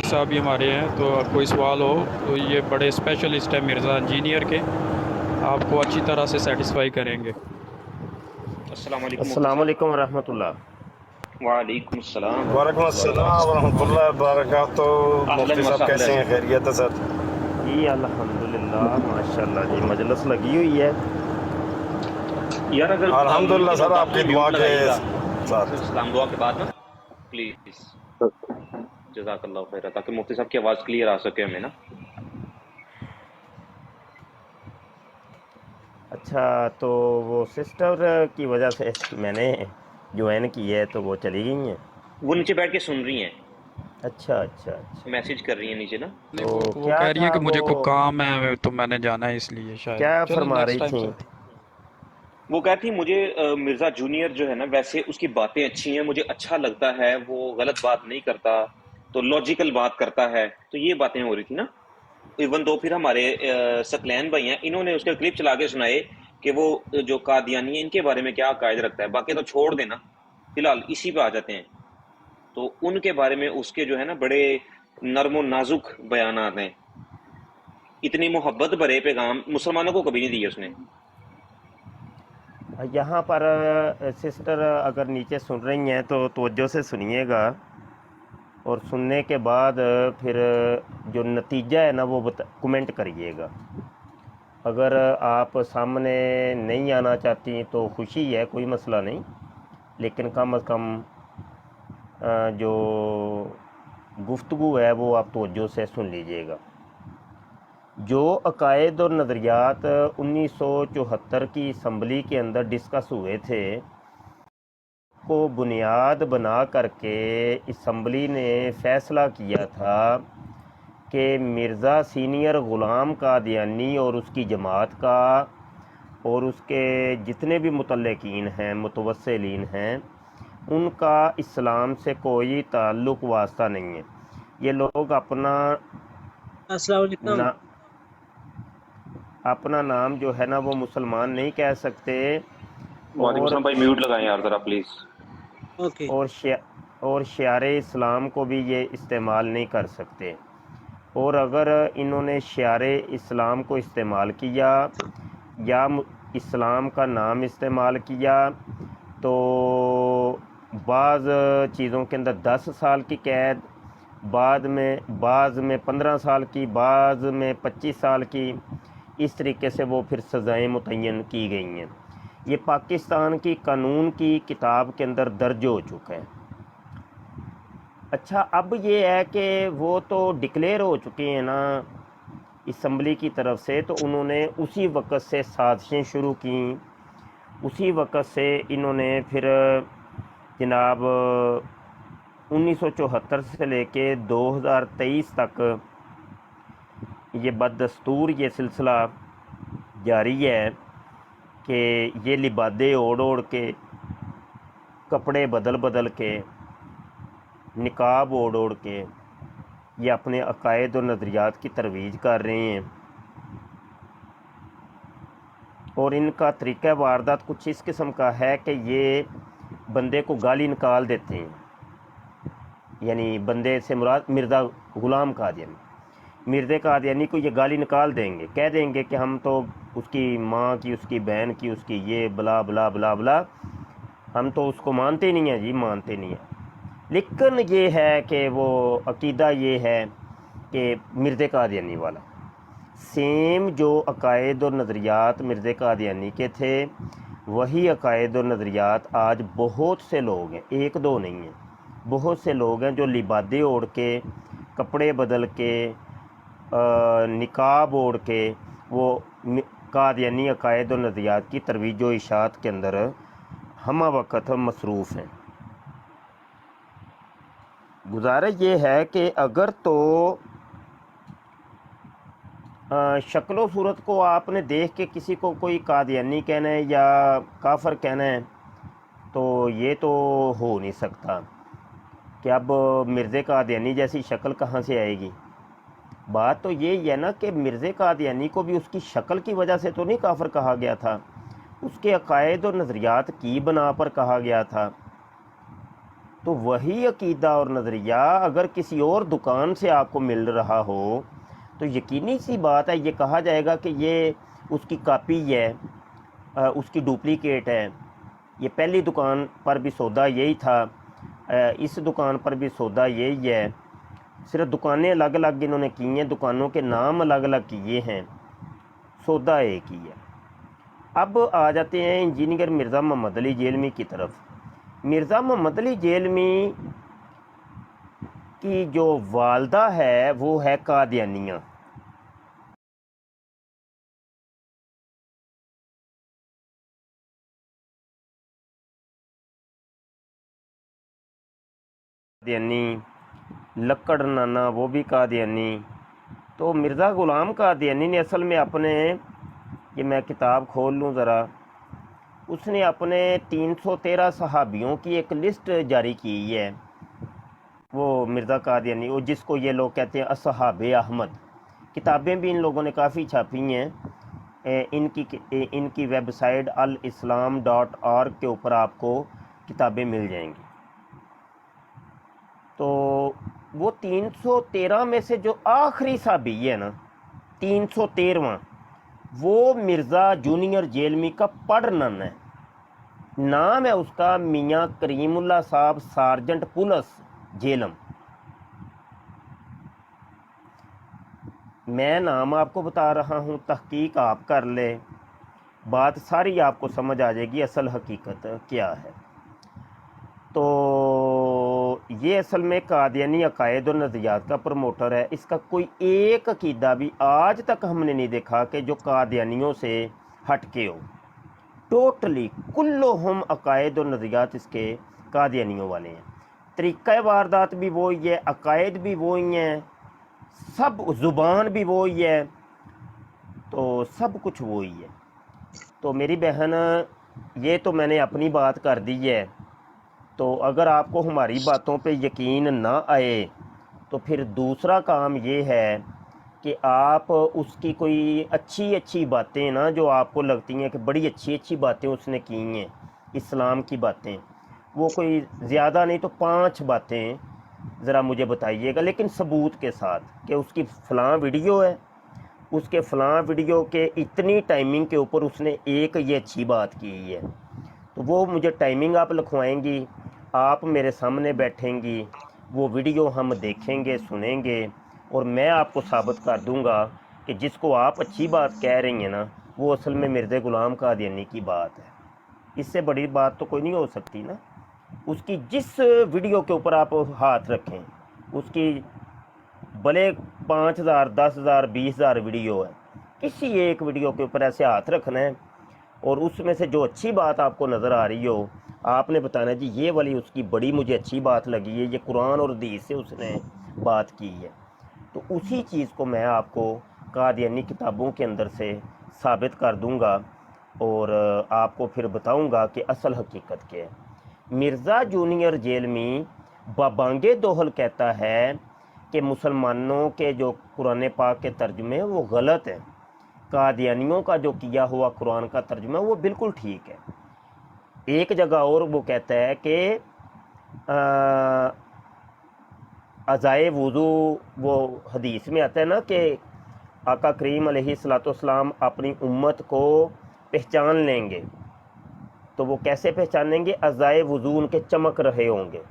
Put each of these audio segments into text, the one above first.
مالک صاحب بھی ہمارے ہیں، تو کوئی سوال ہو تو یہ بڑے اسپیشلسٹ ہیں مرزا انجینئر کے، آپ کو اچھی طرح سے سیٹسفائی کریں گے۔ السلام علیکم مفتی السلام علیکم صاحب۔ ورحمۃ اللہ۔ وعلیکم السلام وعلیکم ورحمۃ اللہ السلام ورحمۃ اللہ وبرکاتہ۔ اہلاً مفتی صاحب کیسے وسہلاً۔ ہیں؟ خیریت ہے سر؟ جی الحمدللہ ماشاء اللہ جی، مجلس لگی ہوئی ہے۔ یار اگر الحمدللہ ممکن ہو سر، تو آپ آپ کی نا دعا میوٹ کے لگائیے گا ساتھ۔ پھر سلام دعا کے بعد نا، پلیز، جزاک اللہ خیر، تاکہ مفتی صاحب کی آواز کلیئر آ سکے ہمیں نا۔ اچھا، تو وہ سسٹر کی وجہ سے میں نے جوائن کی ہے تو وہ چلی گئی ہیں؟ وہ نیچے بیٹھ کے سن رہی ہیں، اچھا اچھا اچھا، میسج کر رہی ہیں نیچے نا۔ نہیں، تو وہ کیا کہہ رہی ہیں تھا کہ وہ مجھے کوئی کام ہے تو میں نے جانا ہے، اس لیے شاید کیا چلیں فرما نیکسٹ رہی ٹائم تھیں؟ سے۔ وہ کہتی مجھے مرزا جونیئر جو ہے نا، ویسے اس کی باتیں اچھی ہیں، مجھے اچھا لگتا ہے، وہ غلط بات نہیں کرتا، تو لاجیکل بات کرتا ہے، تو یہ باتیں ہو رہی تھی نا۔ ایون دو پھر ہمارے سکلین بھائی ہیں، انہوں نے اس کے کلپ چلا کے سنائے کہ وہ جو قادیانی ہیں ان کے بارے میں کیا عقائد رکھتا ہے، باقی تو چھوڑ دینا، فی الحال اسی پہ آ جاتے ہیں۔ تو ان کے بارے میں اس کے جو ہے نا بڑے نرم و نازک بیانات ہیں، اتنی محبت بھرے پیغام مسلمانوں کو کبھی نہیں دیے اس نے۔ یہاں پر سسٹر اگر نیچے سن رہی ہیں تو توجہ سے سنیے گا، اور سننے کے بعد پھر جو نتیجہ ہے نا وہ کمنٹ کریے گا۔ اگر آپ سامنے نہیں آنا چاہتی تو خوشی ہے، کوئی مسئلہ نہیں، لیکن کم از کم جو گفتگو ہے وہ آپ توجہ سے سن لیجئے گا۔ جو عقائد اور نظریات 1974 کی اسمبلی کے اندر ڈسکس ہوئے تھے کو بنیاد بنا کر کے اسمبلی نے فیصلہ کیا تھا کہ مرزا سینئر غلام قادیانی اور اس کی جماعت کا اور اس کے جتنے بھی متعلقین ہیں، متوسلین ہیں، ان کا اسلام سے کوئی تعلق واسطہ نہیں ہے۔ یہ لوگ السلام علیکم۔ اپنا نام جو ہے نا وہ مسلمان نہیں کہہ سکتے، وعلیکم اور السلام بھائی، میوٹ لگائیں یار ذرا پلیز۔ اوکے، اور شعار اسلام کو بھی یہ استعمال نہیں کر سکتے، اور اگر انہوں نے شعار اسلام کو استعمال کیا یا اسلام کا نام استعمال کیا تو بعض چیزوں کے اندر 10 سال کی قید، بعض میں 15 سال کی، بعض میں 25 سال کی، اس طریقے سے وہ پھر سزائیں متعین کی گئی ہیں۔ یہ پاکستان کی قانون کی کتاب کے اندر درج ہو چکا ہے۔ اچھا، اب یہ ہے کہ وہ تو ڈکلیئر ہو چکے ہیں نا اسمبلی کی طرف سے، تو انہوں نے اسی وقت سے سازشیں شروع کیں، اسی وقت سے انہوں نے پھر جناب 1974 سے لے کے 2023 تک یہ بددستور یہ سلسلہ جاری ہے کہ یہ لبادے اوڑھ اوڑھ کے، کپڑے بدل بدل کے، نقاب اوڑھ اوڑھ کے یہ اپنے عقائد و نظریات کی ترویج کر رہے ہیں، اور ان کا طریقہ واردات کچھ اس قسم کا ہے کہ یہ بندے کو گالی نکال دیتے ہیں، یعنی بندے سے مراد مرزا غلام قادیانی، مرزا قادیانی کو یہ گالی نکال دیں گے، کہہ دیں گے کہ ہم تو اس کی ماں کی، اس کی بہن کی، اس کی یہ بلا بلا بلا بلا، ہم تو اس کو مانتے نہیں ہیں جی، مانتے نہیں ہیں۔ لیکن یہ ہے کہ وہ عقیدہ یہ ہے کہ مرزا قادیانی والا سیم جو عقائد اور نظریات مرزا قادیانی کے تھے، وہی عقائد اور نظریات آج بہت سے لوگ ہیں، ایک دو نہیں ہیں، بہت سے لوگ ہیں جو لبادے اوڑھ کے، کپڑے بدل کے، نقاب اوڑھ کے وہ قادیانی عقائد و نظریات کی ترویج و اشاعت کے اندر ہمہ وقت مصروف ہیں۔ گزارش یہ ہے کہ اگر تو شکل و صورت کو آپ نے دیکھ کے کسی کو کوئی قادیانی کہنا ہے یا کافر کہنا ہے تو یہ تو ہو نہیں سکتا کہ اب مرزا قادیانی جیسی شکل کہاں سے آئے گی۔ بات تو یہ ہے نا کہ مرزا قادیانی کو بھی اس کی شکل کی وجہ سے تو نہیں کافر کہا گیا تھا، اس کے عقائد اور نظریات کی بنا پر کہا گیا تھا۔ تو وہی عقیدہ اور نظریہ اگر کسی اور دکان سے آپ کو مل رہا ہو تو یقینی سی بات ہے یہ کہا جائے گا کہ یہ اس کی کاپی ہے، اس کی ڈپلیکیٹ ہے، یہ پہلی دکان پر بھی سودا یہی تھا، اس دکان پر بھی سودا یہی ہے، صرف دکانیں الگ الگ انہوں نے کی ہیں، دکانوں کے نام الگ الگ کیے ہیں، سودا ایک ہی ہے۔ اب آ جاتے ہیں انجینئر مرزا محمد علی جیلمی کی طرف۔ مرزا محمد علی جیلمی کی جو والدہ ہے وہ ہے قادیانیہ۔ قادیانی، لکڑ نانا وہ بھی قادیانی۔ تو مرزا غلام قادیانی نے اصل میں اپنے، یہ میں کتاب کھول لوں ذرا، اس نے اپنے 313 صحابیوں کی ایک لسٹ جاری کی ہے، وہ مرزا قادیانی، وہ جس کو یہ لوگ کہتے ہیں اصحاب احمد۔ کتابیں بھی ان لوگوں نے کافی چھاپی ہیں، ان کی ویب سائٹ الاسلام.org کے اوپر آپ کو کتابیں مل جائیں گی۔ تو وہ 313 میں سے جو آخری صحابی ہے نا، 313واں، وہ مرزا جونیئر جیلمی کا پڑھنن ہے، نام ہے اس کا میاں کریم اللہ صاحب سارجنٹ پولیس جیلم۔ میں نام آپ کو بتا رہا ہوں، تحقیق آپ کر لے، بات ساری آپ کو سمجھ آ جائے گی اصل حقیقت کیا ہے۔ تو یہ اصل میں قادیانی عقائد و نظریات کا پروموٹر ہے۔ اس کا کوئی ایک عقیدہ بھی آج تک ہم نے نہیں دیکھا کہ جو قادیانیوں سے ہٹ کے ہو۔ ٹوٹلی کلہم عقائد و نظریات اس کے قادیانیوں والے ہیں، طریقہ واردات بھی وہی ہے، عقائد بھی وہی ہیں، سب زبان بھی وہی ہے، تو سب کچھ وہی ہے۔ تو میری بہن، یہ تو میں نے اپنی بات کر دی ہے، تو اگر آپ کو ہماری باتوں پہ یقین نہ آئے تو پھر دوسرا کام یہ ہے کہ آپ اس کی کوئی اچھی باتیں نا، جو آپ کو لگتی ہیں کہ بڑی اچھی باتیں اس نے کی ہیں اسلام کی باتیں، وہ کوئی زیادہ نہیں تو 5 باتیں ذرا مجھے بتائیے گا، لیکن ثبوت کے ساتھ کہ اس کی فلاں ویڈیو ہے، اس کے فلاں ویڈیو کے اتنی ٹائمنگ کے اوپر اس نے ایک یہ اچھی بات کی ہے، تو وہ مجھے ٹائمنگ آپ لکھوائیں گی، آپ میرے سامنے بیٹھیں گی، وہ ویڈیو ہم دیکھیں گے، سنیں گے، اور میں آپ کو ثابت کر دوں گا کہ جس کو آپ اچھی بات کہہ رہی ہیں نا، وہ اصل میں مرزا غلام قادیانی کی بات ہے۔ اس سے بڑی بات تو کوئی نہیں ہو سکتی نا۔ اس کی جس ویڈیو کے اوپر آپ ہاتھ رکھیں، اس کی بھلے 5000 10,000 20,000 ویڈیو ہے، کسی ایک ویڈیو کے اوپر ایسے ہاتھ رکھنا ہے، اور اس میں سے جو اچھی بات آپ کو نظر آ رہی ہو، آپ نے بتانا جی یہ والی اس کی بڑی مجھے اچھی بات لگی ہے، یہ قرآن اور حدیث سے اس نے بات کی ہے، تو اسی چیز کو میں آپ کو قادیانی کتابوں کے اندر سے ثابت کر دوں گا، اور آپ کو پھر بتاؤں گا کہ اصل حقیقت کیا ہے۔ مرزا جونیئر جیلمی بابانگ دوہل کہتا ہے کہ مسلمانوں کے جو قرآن پاک کے ترجمے وہ غلط ہیں، قادیانیوں کا جو کیا ہوا قرآن کا ترجمہ وہ بالکل ٹھیک ہے۔ ایک جگہ اور وہ کہتا ہے کہ ازائے وضو، وہ حدیث میں آتا ہے نا کہ آقا کریم علیہ الصلوۃ والسلام اپنی امت کو پہچان لیں گے، تو وہ کیسے پہچانیں گے؟ ازائے وضو ان کے چمک رہے ہوں گے۔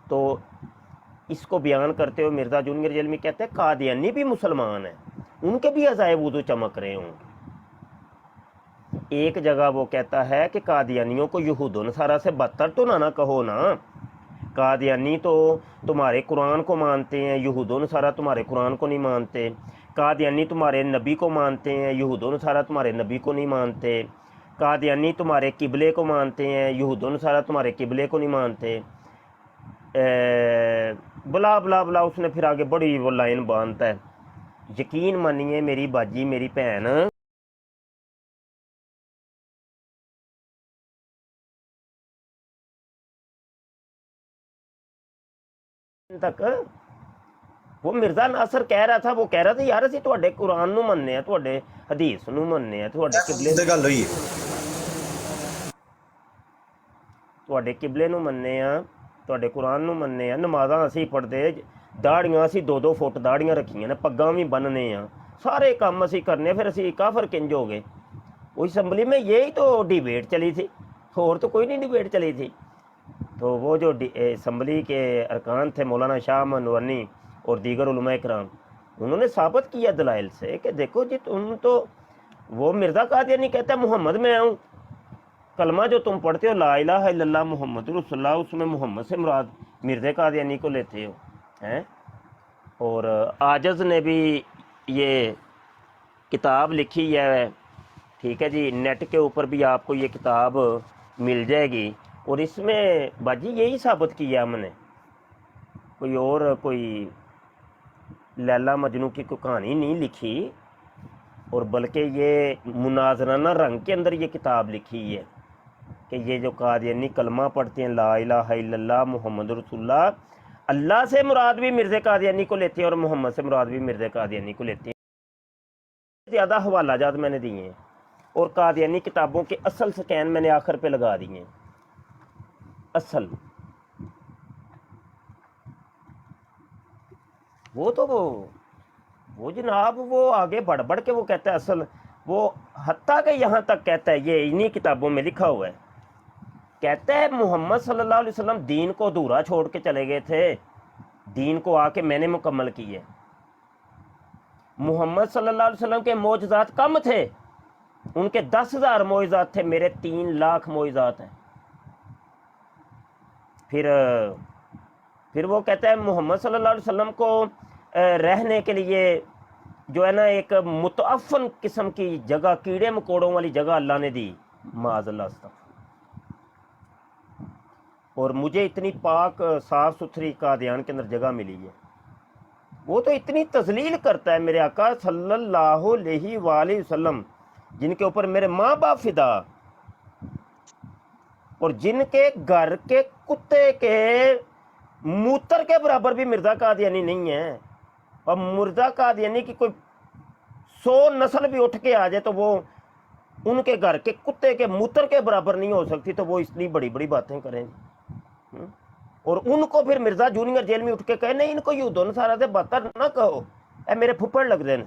تو اس کو بیان کرتے ہوئے مرزا جونیئر جیلمی کہتے ہیں قادیانی بھی مسلمان ہیں، ان کے بھی ازائے وضو چمک رہے ہوں گے۔ ایک جگہ وہ کہتا ہے کہ قادیانیوں کو یہود و نصارہ سے بدتر تو نہ کہو نا، قادیانی تو تمہارے قرآن کو مانتے ہیں، یہود و نصارہ تمہارے قرآن کو نہیں مانتے، قادیانی تمہارے نبی کو مانتے ہیں، یہود و نصارہ تمہارے نبی کو نہیں مانتے، قادیانی تمہارے قبلے کو مانتے ہیں، یہود و نصارہ تمہارے قبلے کو نہیں مانتے، بلا بلا بلا۔ اس نے پھر آگے بڑی وہ لائن باندھتا ہے۔ یقین مانیے میری باجی، میری بہن، تک وہ مرزا ناصر کہہ رہا تھا، وہ کہہ رہا تھا یار اسی تواڈے قرآن نو مننے ہیں، تواڈے حدیث نو مننے ہیں، تواڈے قبلے ਤੁਹਾਡੇ ਕਿਬਲੇ ਨੂੰ ਮੰਨਦੇ ਆ, ਤੁਹਾਡੇ ਕੁਰਾਨ ਨੂੰ ਮੰਨਦੇ ਆ, ਨਮਾਜ਼ਾਂ ਅਸੀਂ ਪੜ੍ਹਦੇ, ਦਾੜੀਆਂ ਅਸੀਂ 2-2 ਫੁੱਟ ਦਾੜੀਆਂ ਰੱਖੀਆਂ ਨੇ, ਪੱਗਾਂ ਵੀ ਬੰਨ੍ਹਨੇ ਆ, सारे काम असी करने, फिर असी काफर किंज हो गए। उस असम्बली में यही तो डिबेट चली थी, और तो कोई नहीं डिबेट चली थी। तो वो जो असम्बली के अरकान थे मौलाना शाह मनवनी और दीगर उलमा इकराम, उन्होंने साबित किया दलाइल से कि देखो जी तुम तो, वो मिर्ज़ा कादियानी कहता है मोहम्मद मैं आऊँ, कलमा जो तुम पढ़ते हो ला इलाहा इल्लल्लाह मुहम्मद रसूलुल्लाह, उसमें मोहम्मद से मुराद मिर्ज़ा कादियानी को लेते हो हैं। और आजज़ ने भी ये किताब लिखी है, ठीक है जी, नेट के ऊपर भी आपको ये किताब मिल जाएगी। और इसमें बाजी यही साबित किया हमने, कोई और कोई लैला मजनू की कोई कहानी नहीं लिखी, और बल्कि ये मुनाजराना रंग के अंदर ये किताब लिखी है कि ये जो कादियानी कलमा पढ़ते हैं ला इलाहा इल्लल्लाह मुहम्मद रसूलुल्लाह, अल्लाह से मुराद भी मिर्ज़ा कादियानी को लेते हैं और मोहम्मद से मुराद भी मिर्ज़ा कादियानी को लेते हैं। ज़्यादा हवाला जात मैंने दिए हैं और कादियानी किताबों के असल स्कैन मैंने आखिर पे लगा दिए हैं। असल वो तो वो जनाब वो आगे बढ़ बढ़ के वो कहता है असल, वो हत्ता के यहाँ तक कहता है, ये इन्हीं किताबों में लिखा हुआ है, कहता है मोहम्मद सल्लल्लाहु अलैहि वसल्लम दीन को अधूरा छोड़ के चले गए थे, दीन को आके मैंने मुकम्मल किए। मोहम्मद सल्लल्लाहु अलैहि वसल्लम के मौजज़ात कम थे, उनके 10,000 मौजज़ात थे, मेरे 3 लाख मौजज़ात हैं। फिर वो कहता है मोहम्मद सल्लल्लाहु अलैहि वसल्लम को रहने के लिए जो है ना एक मुतअफ़्फ़न किस्म की जगह, कीड़े मकोड़ों वाली जगह अल्लाह ने दी, माज़अल्लाह अस्तग़फ़िर। और मुझे इतनी पाक साफ़ सुथरी कादियान के अंदर जगह मिली है। वो तो इतनी तज़लील करता है मेरे आका सल्लल्लाहु अलैहि वसल्लम, जिनके ऊपर मेरे माँ बाप फिदा, और जिनके घर के कुत्ते के मूत्र के बराबर भी मिर्ज़ा कादियानी नहीं है। और मिर्ज़ा कादियानी की कोई 100 नस्ल भी उठ के आ जाए तो वो उनके घर के कुत्ते के मूत्र के बराबर नहीं हो सकती, तो वो इतनी बड़ी बड़ी बातें करें। और उनको फिर मिर्ज़ा जूनियर जेल में उठ के कहे नहीं इनको यूदो नसारा से बदतर ना कहो, ए मेरे फुप्पड़ लगते हैं।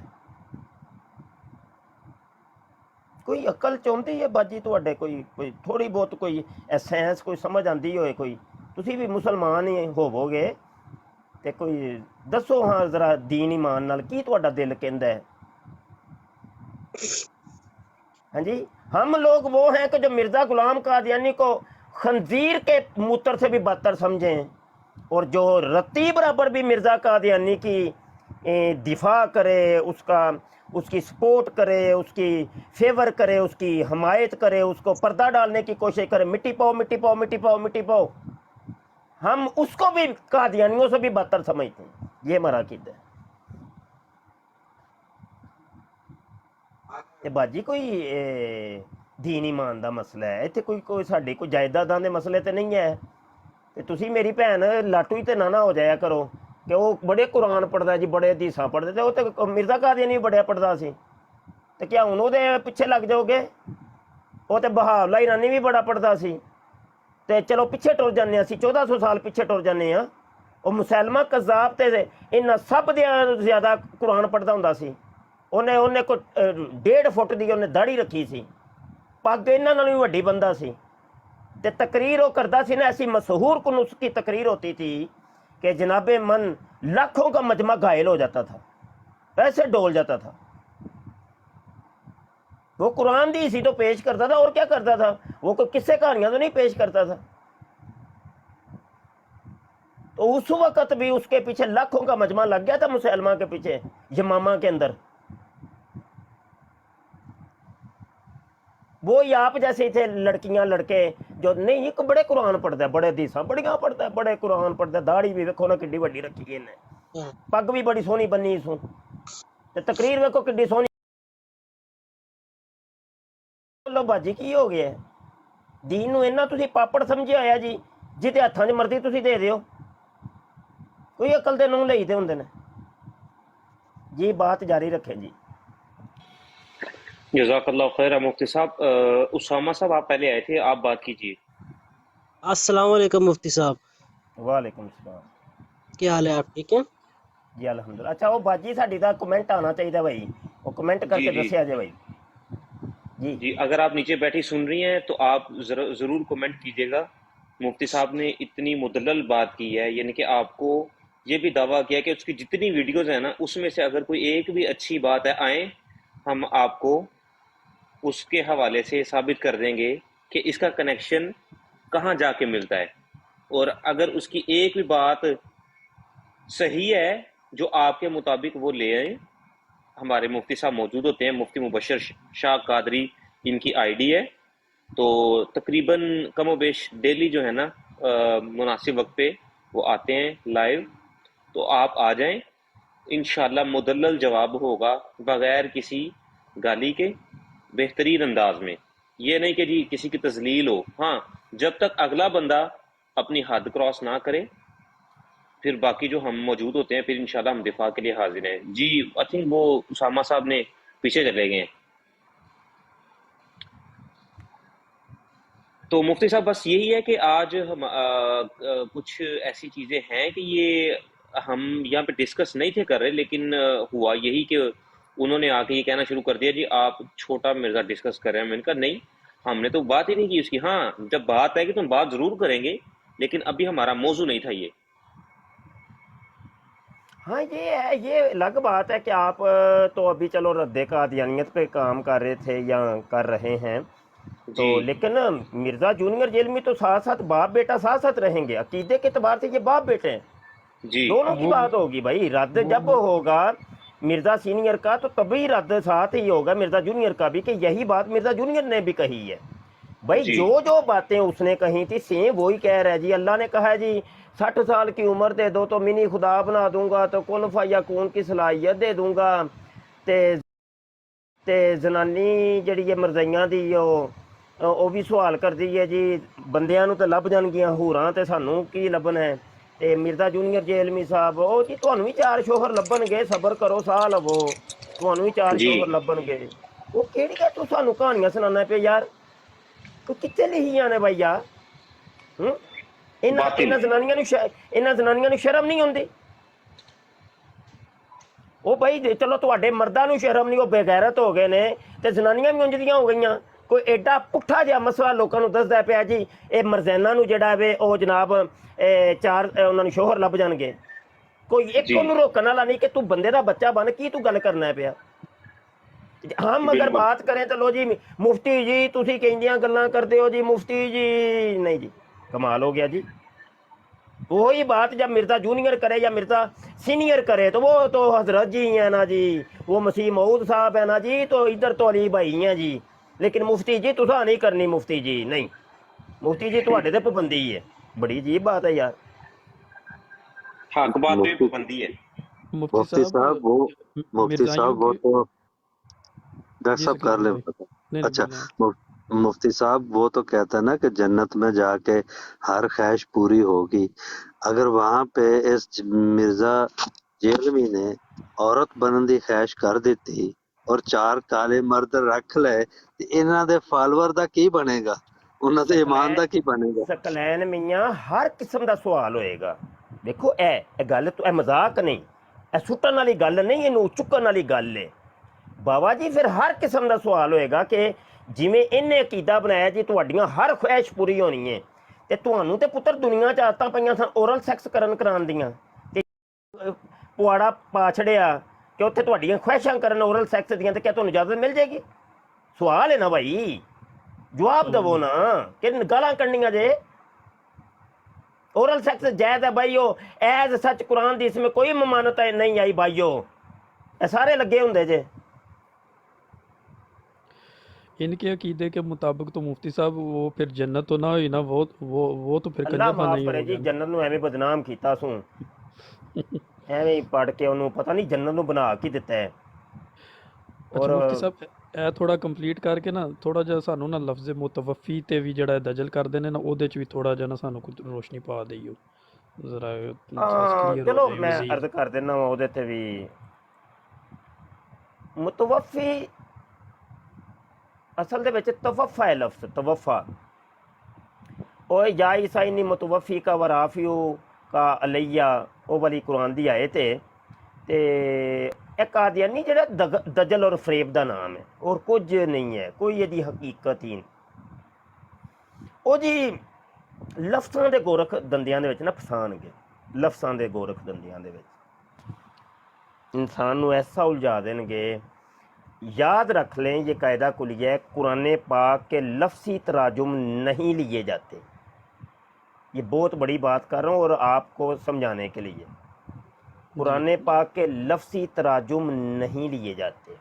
कोई अकल चाहती है बाजी तुहाडे, कोई थोड़ी बहुत कोई साइंस कोई समझ आती होए, कोई तुसी भी मुसलमान ही होवोगे ते कोई दसो हाँ जरा दीन ईमान नाल की तुहाडा दिल कहंदा है। हाँ जी, हम लोग वो हैं कि जो मिर्ज़ा गुलाम कादियानी को खंजीर के मूत्र से भी बदतर समझें, और जो रत्ती बराबर भी मिर्ज़ा कादियानी की दिफा करे, उसकी सपोर्ट करे, उसकी फेवर करे, उसकी हमायत करे, उसको पर्दा डालने की कोशिश करे, मिट्टी पाओ मिट्टी पाओ मिट्टी पाओ मिट्टी पाओ, हम उसको भी कादियानियों से भी बदतर समझते हैं। ये हमारा अकीदा है। ते बाजी कोई दीन ईमान दा मसला है इत्थे, कोई साडी कोई जायदादां दे मसले ते नहीं है। ते तुसी मेरी भैन लाटू ही ते ना हो जाया करो कि वो बड़े कुरान पढ़दा जी, बड़े हदीसां पढ़दे, ते वो ते मिर्ज़ा कादियानी भी बड़े पढ़दा सी, ते क्या हुण ओहदे पिछे लग जाओगे? वो ते बहावला ईरानी भी बड़ा पढ़दा सी, ते चलो पिछे टुर जाने, असीं 1400 साल पिछे टुर जाने आ। वो मुसैलमा कज़्ज़ाब ते इन्हां सब दे ज़्यादा कुरान पढ़दा हुंदा सी। उन्हें को 1.5 फुट की उन्हें दाढ़ी रखी सी, पग इन्हां नालों भी वड्डी बंदा सी, ते तकरीर वो करदा सी ना, ऐसी मशहूर कुन उसकी तकरीर होती थी कि जनाबे मन लाखों का मजमा घायल हो जाता था, ऐसे डोल जाता था। वो कुरान दी इसी तो पेश करता था, और क्या करता था? वो कोई किस्से कहानियां तो नहीं पेश करता था। तो उस वक्त भी उसके पीछे लाखों का मजमा लग गया था, मुसलमान के पीछे यमामा के अंदर। वो ही आप जैसे ही थे लड़कियां लड़के जो नहीं, एक बड़े कुरान पढ़ता है, बड़े हदीसां बड़ियां पढ़ता है, बड़े कुरान पढ़ता है, दाढ़ी भी वेखो ना किड्डी वड्डी रखी है इन्हें, पग भी बड़ी सोहनी बनी सू, ते तकरीर वेखो किड्डी सोहनी। लो बाजी की हो गया दीन नूं इन्ना तुसीं पापड़ समझिया होया जी, जिहदे हत्थां 'च मर्जी तुसीं दे दिओ, कोई अकल दे नूं लईदे हुंदे ने जी। बात जारी रखें जी। जज़ाकल्लाह खैर मुफ्ती साहब। उसामा साहब आप पहले आए थे, आप बात कीजिए। अस्सलाम वालेकुम मुफ्ती साहब। वालेकुम सलाम। क्या हाल है, आप ठीक हैं? ਜੀ ਅਲਹਮਦੁਲਿਲਾ। ਅੱਛਾ ਉਹ ਬਾਜੀ ਸਾਡੀ ਦਾ ਕਮੈਂਟ ਆਉਣਾ ਚਾਹੀਦਾ ਭਾਈ, ਉਹ ਕਮੈਂਟ जी ਕਰਕੇ जी ਦੱਸਿਆ ਜੇ ਭਾਈ। ਜੀ जी, अगर आप नीचे बैठी सुन रही हैं तो आप जरूर कमेंट कीजिएगा। मुफ्ती साहब ने इतनी मुदल्लल बात की है, यानी कि आपको ये भी दावा किया कि उसकी जितनी वीडियोस हैं ना, उसमें से अगर कोई एक भी अच्छी बात है, आए हम आपको उसके हवाले से साबित कर देंगे कि इसका कनेक्शन कहाँ जाके मिलता है। और अगर उसकी एक भी बात सही है जो आपके मुताबिक, वो ले आए। हमारे मुफ्ती साहब मौजूद होते हैं, मुफ्ती मुबशर शाह कादरी इनकी आईडी है। तो तकरीबन कम बेश डेली जो है ना, मुनासिब वक्त पे वो आते हैं लाइव। तो आप आ जाएं, इंशाल्लाह मुदल्लल जवाब होगा, बगैर किसी गाली के, बेहतरीन अंदाज में। ये नहीं कि जी किसी की तजलील हो। हाँ, जब तक अगला बंदा अपनी हद क्रॉस ना करे, फिर बाकी जो हम मौजूद होते हैं, फिर इंशाल्लाह हम दिफा के लिए हाजिर हैं। जी, आई थिंक वो उसामा साहब ने पीछे चले गए हैं। तो मुफ्ती साहब बस यही है कि आज हम कुछ ऐसी चीज़ें हैं कि ये हम यहाँ पे डिस्कस नहीं थे कर रहे, लेकिन हुआ यही कि उन्होंने आके ये कहना शुरू कर दिया, जी आप छोटा मिर्ज़ा डिस्कस कर रहे हैं। मैंने कहा नहीं, हमने तो बात ही नहीं की उसकी। हाँ, जब बात आएगी तो हम बात ज़रूर करेंगे, लेकिन अभी हमारा मौजू नहीं था ये। हाँ, ये है, ये अलग बात है कि आप तो अभी चलो रद्द कादियानियत पे काम कर रहे थे या कर रहे हैं, तो जी लेकिन मिर्ज़ा जूनियर जेल में तो साथ साथ बाप बेटा साथ साथ रहेंगे। अकीदे के एतबार से ये बाप बेटे हैं, जी दोनों की वो बात होगी भाई। रद्द जब होगा मिर्ज़ा सीनियर का तो तभी रद्द साथ ही होगा मिर्ज़ा जूनियर का भी, कि यही बात मिर्ज़ा जूनियर ने भी कही है भाई। जी जो जो बातें उसने कही थी सेम वही कह रहा है जी। अल्लाह ने कहा है जी 60 साल की उम्र दे दो तो मिनी खुदा बना दूंगा, तो कुन फया कून की सलाहियत दे दूंगा। ते ते जनानी ਜਿਹੜੀ ਹੈ ਮਰਜ਼ਈਆਂ ਦੀ ਉਹ ਵੀ ਸਵਾਲ ਕਰਦੀ ਹੈ ਜੀ, ਬੰਦਿਆਂ ਨੂੰ ਤਾਂ ਲੱਭ ਜਾਣਗੀਆਂ ਹੂਰਾਂ ਤੇ ਸਾਨੂੰ ਕੀ ਲੱਭਣਾ ਹੈ। ਤੇ ਮਿਰਜ਼ਾ ਜੂਨੀਅਰ ਜੇਲਮੀ ਸਾਹਿਬ ਉਹ ਜੀ ਤੁਹਾਨੂੰ ਵੀ ਚਾਰ ਸ਼ੋਹਰ ਲੱਭਣਗੇ, ਸਬਰ ਕਰੋ ਸਾਹ ਲਵੋ, ਤੁਹਾਨੂੰ ਵੀ ਚਾਰ जी ਸ਼ੋਹਰ ਲੱਭਣਗੇ। ਉਹ ਕਿਹੜੀਆਂ ਤੂੰ ਸਾਨੂੰ ਕਹਾਣੀਆਂ ਸੁਣਾਉਣਾ ਪਿਆ ਯਾਰ, ਤੂੰ ਕਿੱਥੇ ਲਿਖੀਆਂ ਨੇ ਬਾਈ ਯਾਰ। ਹੂੰ, ਇਹਨਾਂ बातिल। ਇਹਨਾਂ ਜ਼ਨਾਨੀਆਂ ਨੂੰ ਇਹਨਾਂ ਜ਼ਨਾਨੀਆਂ ਨੂੰ ਸ਼ਰਮ ਨਹੀਂ ਆਉਂਦੀ। ਉਹ ਭਾਈ ਚਲੋ ਤੁਹਾਡੇ ਮਰਦਾਂ ਨੂੰ ਸ਼ਰਮ ਨਹੀਂ, ਉਹ ਬੇਗੈਰਤ ਹੋ ਗਏ ਨੇ, ਤੇ ਜ਼ਨਾਨੀਆਂ ਵੀ ਉਂਝ ਦੀਆਂ ਹੋ ਗਈਆਂ। ਕੋਈ ਐਡਾ ਪੁੱਠਾ ਜਿਹਾ ਮਸਲਾ ਲੋਕਾਂ ਨੂੰ ਦੱਸਦਾ ਪਿਆ ਜੀ ਇਹ ਮਰਜ਼ੈਨਾ ਨੂੰ ਜਿਹੜਾ ਵੇ ਉਹ ਜਨਾਬ ਚਾਰ ਉਹਨਾਂ ਨੂੰ ਸ਼ੋਹਰ ਲੱਭ ਜਾਣਗੇ। ਕੋਈ ਇੱਕ जी ਉਹਨੂੰ ਰੋਕਣ ਵਾਲਾ ਨਹੀਂ ਕਿ ਤੂੰ ਬੰਦੇ ਦਾ ਬੱਚਾ ਬਣ, ਕੀ ਤੂੰ ਗੱਲ ਕਰਨਾ ਪਿਆ। हम अगर बिल्कुल। बात करें तो लो जी मुफ्ती जी तुसी कहंदियां गल्लां करते हो जी, मुफ्ती जी नहीं जी, कमाल हो गया जी। वही बात जब मिर्ज़ा जूनियर करे या मिर्ज़ा सीनियर करे तो वो तो हजरत जी हैं ना जी, वो मसीह मऊद साहब है ना जी, तो इधर तो अली भाई हैं जी। लेकिन मुफ्ती जी तुसा नहीं करनी, मुफ्ती जी नहीं, मुफ्ती जी तुहाडे ते पाबंदी है। बड़ी अजीब बात है यार। हक बात पे मुफ्ती पाबंदी है। मुफ्ती मुफ्ती साहब साहब वो मुफ्ती मिर्ज़ाइयों साहब वो के। तो डॉक्टर जी साहब कर सकीना ले भाई, पता। नहीं नहीं अच्छा, बोलें आप। मुफ्ती साहब वो तो कहता है ना कि जन्नत में जाके हर ख्वाहिश पूरी होगी। अगर वहां पे इस मिर्जा जेलवी ने औरत बनने की ख्वाहिश कर ਦਿੱਤੀ और चार काले मर्द रख ले ਤੇ ਇਹਨਾਂ ਦੇ ਫਾਲੋਅਰ ਦਾ ਕੀ ਬਣੇਗਾ, ਉਹਨਾਂ ਦੇ ਈਮਾਨ ਦਾ ਕੀ ਬਣੇਗਾ। ਸਕਲੈਨ ਮੀਆਂ ਹਰ ਕਿਸਮ ਦਾ ਸਵਾਲ ਹੋਏਗਾ। ਦੇਖੋ ਇਹ ਗੱਲ तो मजाक नहीं, ਇਹ ਸੁੱਟਣ ਵਾਲੀ ਗੱਲ ਨਹੀਂ, ਇਹਨੂੰ ਚੁੱਕਣ ਵਾਲੀ ਗੱਲ ਹੈ ਬਾਬਾ ਜੀ। ਫਿਰ ਹਰ ਕਿਸਮ ਦਾ ਸਵਾਲ ਹੋਏਗਾ ਕਿ ਜਿਵੇਂ ਇਹਨੇ ਅਕੀਦਾ ਬਣਾਇਆ ਜੀ ਤੁਹਾਡੀਆਂ ਹਰ ਖੁਆਇਸ਼ ਪੂਰੀ ਹੋਣੀ ਹੈ, ਤੇ ਤੁਹਾਨੂੰ ਤੇ ਪੁੱਤਰ ਦੁਨੀਆ 'ਚ ਆਦਤਾਂ ਪਈਆਂ ਸਨ ਓਰਲ ਸੈਕਸ ਕਰਾਉਣ ਦੀਆਂ, ਤੇ ਪੁਆੜਾ ਪਾ ਛੜਿਆ ਕਿ ਉੱਥੇ ਤੁਹਾਡੀਆਂ ਖੁਆਇਸ਼ਾਂ ਕਰਨ ਓਰਲ ਸੈਕਸ ਦੀਆਂ, ਤੇ ਕਿਆ ਤੁਹਾਨੂੰ ਇਜਾਜ਼ਤ ਮਿਲ ਜਾਏਗੀ? ਸਵਾਲ ਹੈ ਨਾ ਭਾਈ, ਜਵਾਬ ਦੇਵੋ ਨਾ ਕਿ ਗਾਲਾਂ ਕੱਢਣੀਆਂ ਜੇ। ओरल सेक्स जायज़ है भाईओ, एज सच कुरान दी इसमें कोई ममानत नहीं आई भाईओ, ये सारे लगे होंगे जे। इनके अकीदे के मुताबिक तो मुफ्ती साहब वो फिर जन्नत तो ना हुई ना, वो तो फिर अल्लाह कंजरखाना माफ ही करे हो जी, गया ना। जन्नत ਨੂੰ ਐਵੇਂ ਬਦਨਾਮ ਕੀਤਾ ਸੂ, ਐਵੇਂ ਹੀ ਪੜ ਕੇ ਉਹਨੂੰ ਪਤਾ ਨਹੀਂ ਜन्नत ਨੂੰ ਬਣਾ ਕੀ ਦਿੱਤਾ ਹੈ। ਅੱਛਾ ਔਰ ਮੁਫਤੀ ਸਾਹਿਬ ਇਹ ਥੋੜਾ ਕੰਪਲੀਟ ਕਰਕੇ ਨਾ, ਥੋੜਾ ਜਿਹਾ ਸਾਨੂੰ ਨਾ ਲਫ਼ਜ਼ ਮੁਤਵਫੀ ਤੇ ਵੀ ਜਿਹੜਾ ਦਜਲ ਕਰਦੇ ਨੇ ਨਾ, ਉਹਦੇ ਚ ਵੀ ਥੋੜਾ ਜਿਹਾ ਨਾ ਸਾਨੂੰ ਕੁਝ ਰੋਸ਼ਨੀ ਪਾ ਦਈਓ, ਜ਼ਰਾ ਕਲੀਅਰ ਹੋ ਚਲੋ ਜਾਏ ਮੈਂ ਮਜ਼ੀਦ। ਅਰਜ਼ ਕਰ ਦਿੰਦਾ ਵਾਂ ਉਹਦੇ ਤੇ ਵੀ। ਮੁਤਵਫੀ ਅਸਲ ਦੇ ਵਿੱਚ ਤਵਫਾ ਹੈ ਲਫ਼ਜ਼, ਤਵਫਾ او یا عیسائی متوفی کا ورافیو کا علیہ او والی قرآن دی آیت ہے تے ایک قادیانی جڑا دجل اور فریب دا نام ہے اور کچھ نہیں ہے کوئی یہ حقیقت ہی او جی لفظاں دے گورکھ دندیاں دے وچ نا پھسان گے لفظاں دے گورکھ دندیاں دے وچ انسان نو ایسا الجھا دیں گے. یاد رکھ لیں یہ قاعدہ کلیہ ہے قرآن پاک کے لفظی تراجم نہیں لیے جاتے. یہ بہت بڑی بات کر رہا ہوں اور آپ کو سمجھانے کے لیے. قرآن پاک کے لفظی تراجم نہیں لیے جاتے.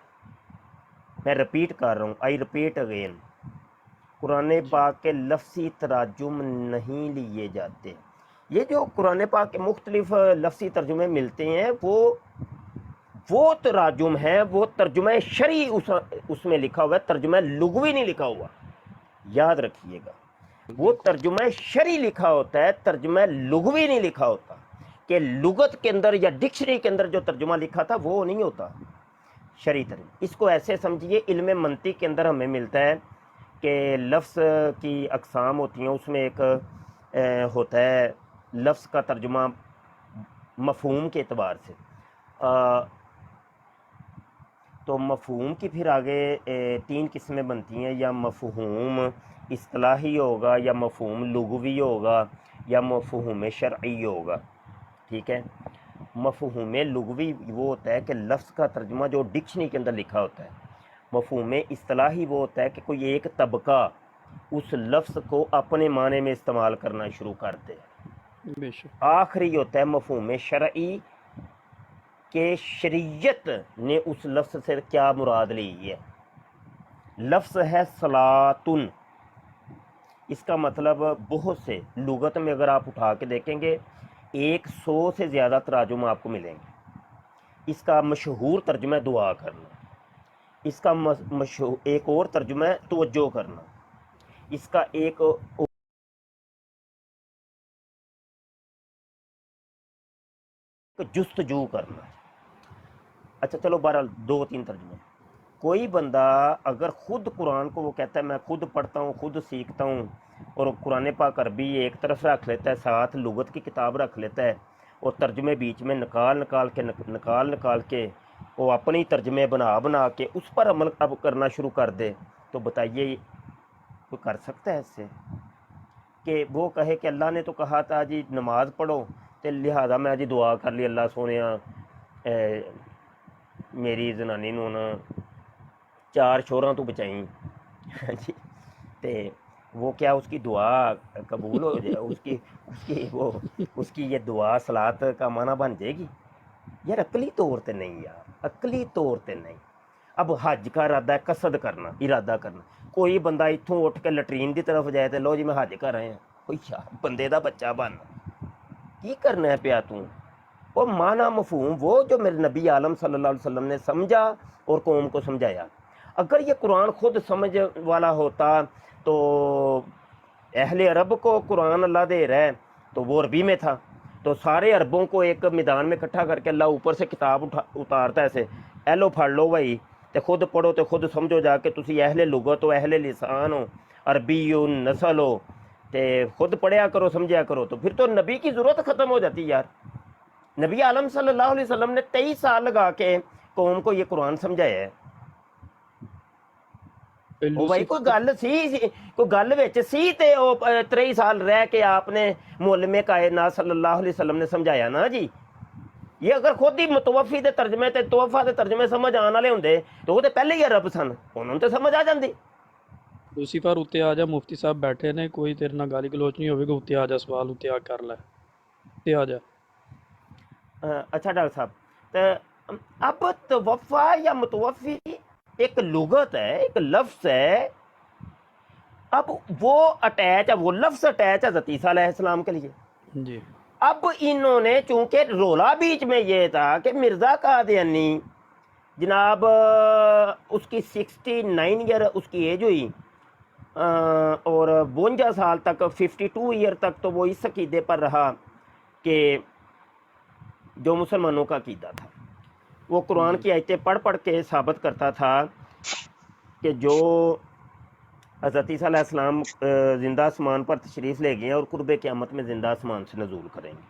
میں رپیٹ کر رہا ہوں, آئی رپیٹ اگین, قرآن پاک کے لفظی تراجم نہیں لیے جاتے. یہ جو قرآن پاک کے مختلف لفظی ترجمے ملتے ہیں وہ تراجم ہے, وہ ترجمہ شرعی اس میں لکھا ہوا ہے, ترجمہ لغوی نہیں لکھا ہوا, یاد رکھیے گا. وہ ترجمہ شرعی لکھا ہوتا ہے, ترجمہ لغوی نہیں لکھا ہوتا. کہ لغت کے اندر یا ڈکشنری کے اندر جو ترجمہ لکھا تھا وہ نہیں ہوتا شرعی ترجمہ. اس کو ایسے سمجھیے, علم منطق کے اندر ہمیں ملتا ہے کہ لفظ کی اقسام ہوتی ہیں, اس میں ایک ہوتا ہے لفظ کا ترجمہ مفہوم کے اعتبار سے. تو مفہوم کی پھر آگے 3 قسمیں بنتی ہیں, یا مفہوم اصطلاحی ہوگا, یا مفہوم لغوی ہوگا, یا مفہوم شرعی ہوگا. ٹھیک ہے. مفہوم لغوی وہ ہوتا ہے کہ لفظ کا ترجمہ جو ڈکشنری کے اندر لکھا ہوتا ہے. مفہوم اصطلاحی وہ ہوتا ہے کہ کوئی ایک طبقہ اس لفظ کو اپنے معنی میں استعمال کرنا شروع کر دے. بے شک. آخری ہوتا ہے مفہوم شرعی کہ شریعت نے اس لفظ سے کیا مراد لی ہے. لفظ ہے صلاتن, اس کا مطلب بہت سے لغت میں اگر آپ اٹھا کے دیکھیں گے 100 سے زیادہ تراجم آپ کو ملیں گے. اس کا مشہور ترجمہ ہے دعا کرنا, اس کا ایک اور ترجمہ ہے توجہ کرنا, اس کا ایک جستجو کرنا. اچھا چلو بہرحال 2-3 ترجمے. کوئی بندہ اگر خود قرآن کو وہ کہتا ہے میں خود پڑھتا ہوں, خود سیکھتا ہوں, اور قرآن پاک عربی ایک طرف رکھ لیتا ہے, ساتھ لغت کی کتاب رکھ لیتا ہے, اور ترجمے بیچ میں نکال کے وہ اپنی ترجمے بنا کے اس پر عمل اب کرنا شروع کر دے, تو بتائیے کوئی کر سکتا ہے اس سے؟ کہ وہ کہے کہ اللہ نے تو کہا تھا جی نماز پڑھو, تو لہذا میں جی دعا کر لی اللہ سونے میری زنانی نو نا 4 شوراں تو بچائیں جی, تے وہ کیا اس کی دعا قبول ہو جائے, اس کی یہ دعا صلات کا معنی بن جائے گی؟ یار عقلی طور تے نہیں, یار عقلی طور تے نہیں. اب حج کا ارادہ ہے, قصد کرنا, ارادہ کرنا. کوئی بندہ اتھوں اٹھ کے لٹرین دی طرف جائے تے لو جی میں حج کر رہے ہیں, کوئی یار بندے دا بچہ بن کی کرنا ہے پیا تو. وہ معنی مفہوم وہ جو میرے نبی عالم صلی اللہ علیہ وسلم نے سمجھا اور قوم کو سمجھایا. اگر یہ قرآن خود سمجھ والا ہوتا تو اہل عرب کو قرآن اللہ دے رہا ہے تو وہ عربی میں تھا, تو سارے عربوں کو ایک میدان میں اکٹھا کر کے اللہ اوپر سے کتاب اتارتا ایسے, اے لو پڑھ لو بھائی تے خود پڑھو تے خود سمجھو جا کے, تسی اہل لغت ہو, اہل لسان ہو, عربی ہو, نسل ہو, تے خود پڑھیا کرو سمجھیا کرو. تو پھر تو نبی کی ضرورت ختم ہو جاتی یار. نبی عالم صلی اللہ علیہ وسلم نے 23 سال لگا کے قوم کو یہ قرآن سمجھایا ہے. او بھائی کوئی گل وچ سی تے او 23 سال رہ کے آپ نے معلم کائنات صلی اللہ علیہ وسلم نے سمجھایا نا جی. یہ اگر خود ہی متوفی دے ترجمے تے توفہ دے ترجمے سمجھ آن والے ہوندے تو وہ تے پہلے ہی عرب سن, انہوں تے سمجھ آ جاندی. لوسیفر اتنے آ جا, مفتی صاحب بیٹھے نے, کوئی تیرے نال گالی گلوچ نہیں ہوے گا, اتنے آ جا, سوال اتنے آ کر لے, اتنے آ جا. اچھا ڈاکٹر صاحب, تو اب توفہ یا متوفی ایک لغت ہے, ایک لفظ ہے, اب وہ اٹیچ ہے, وہ لفظ اٹیچ ہے حضرت عیسیٰ علیہ السلام کے لیے. جی اب انہوں نے چونکہ رولا بیچ میں یہ تھا کہ مرزا قادیانی جناب اس کی 69 ایئر اس کی ایج ہوئی, اور 52 سال تک 52 ایئر تک تو وہ اس عقیدے پر رہا کہ جو مسلمانوں کا عقیدہ تھا. وہ قرآن کی آیتیں پڑھ کے ثابت کرتا تھا کہ جو हज़रत ईसा अलैहिस्सलाम ज़िंदा आसमान पर तशरीफ़ ले गए हैं और कुर्ब क़यामत में ज़िंदा आसमान से नज़ूल करेंगे।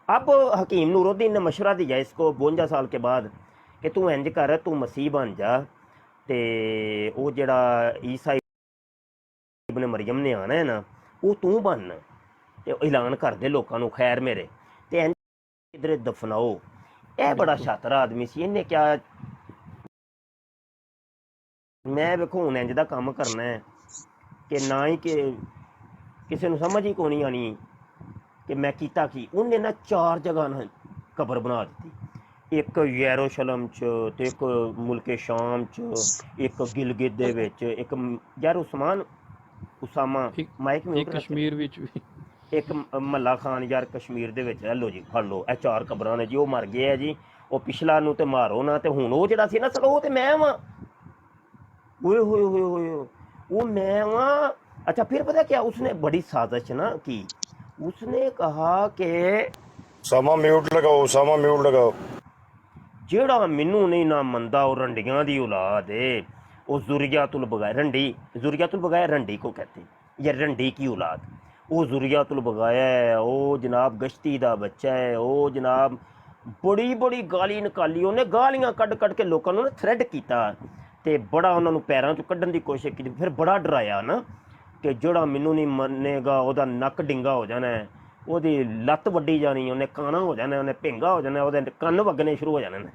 अब हकीम नूरुद्दीन ने मशवरा दिया इसको 52 साल के बाद कि तू इंज कर, तू मसीह बन जा, ते वो जड़ा ईसा इब्न मरियम ने आना है ना, वो तू बन ते ऐलान कर दे लोगों को, खैर मेरे ते इंज इधर दफनाओ। यह बड़ा बिल्कुल शातिर आदमी सी, इन्हें क्या, मैं वेखो हुण इंज दा कम करना है कि ना ही कि किसी ਨੂੰ समझ ही कोनी आनी कि मैं कीता की। उन्हें ना 4 जगह ना कबर बना दी, एक यरूशलेम च ते एक मुल्के शाम च, एक गिलगित दे विच, एक यार उस्मान उसामा एक माइक म्यूट एक रख, कश्मीर ਵਿੱਚ ਵੀ एक मल्ला खान यार कश्मीर दे विच है। लो जी फड़ लो, ਇਹ 4 कबरां ने जी, ਉਹ मर गए है जी, ਉਹ ਪਿਛਲਾ ਨੂੰ ਤੇ ਮਾਰੋ ਨਾ, ਤੇ ਹੁਣ ਉਹ ਜਿਹੜਾ ਸੀ ਨਾ ਸਰ, ਉਹ ਤੇ ਮੈਂ ਵਾਂ, ओए होए होए होए, वो मैं वहाँ। अच्छा फिर पता क्या उसने बड़ी साजिश ना की, उसने कहा कि सामा म्यूट लगाओ, सामा म्यूट लगाओ। जेड़ा मैनू नहीं ना मनदा वो रंडियां दी औलाद है, वो जुरियातुल बगाया, रंडी जुरियातुल बगाया रंडी को कहते हैं, या रंडी की औलाद, वो जुरियातुल बगाया है, वो जनाब गश्ती दा बच्चा है, वो जनाब बड़ी बड़ी गाली निकाली, उन्हें गालियां कट कट के लोगों ने थ्रेड किया, ਤੇ ਬੜਾ ਉਹਨਾਂ ਨੂੰ ਪੈਰਾਂ ਚੋਂ ਕੱਢਣ ਦੀ ਕੋਸ਼ਿਸ਼ ਕੀਤੀ। ਫਿਰ ਬੜਾ ਡਰਾਇਆ ਨਾ ਕਿ ਜਿਹੜਾ ਮੈਨੂੰ ਨਹੀਂ ਮੰਨੇਗਾ ਉਹਦਾ ਨੱਕ ਡਿੰਗਾ ਹੋ ਜਾਣਾ, ਉਹਦੀ ਲੱਤ ਵੱਡੀ ਜਾਣੀ, ਉਹਨੇ ਕਾਣਾ ਹੋ ਜਾਣਾ, ਉਹਨੇ ਭਿੰਗਾ ਹੋ ਜਾਣਾ, ਉਹਦੇ ਕੰਨ ਵਗਣੇ ਸ਼ੁਰੂ ਹੋ ਜਾਣੇ ਨੇ।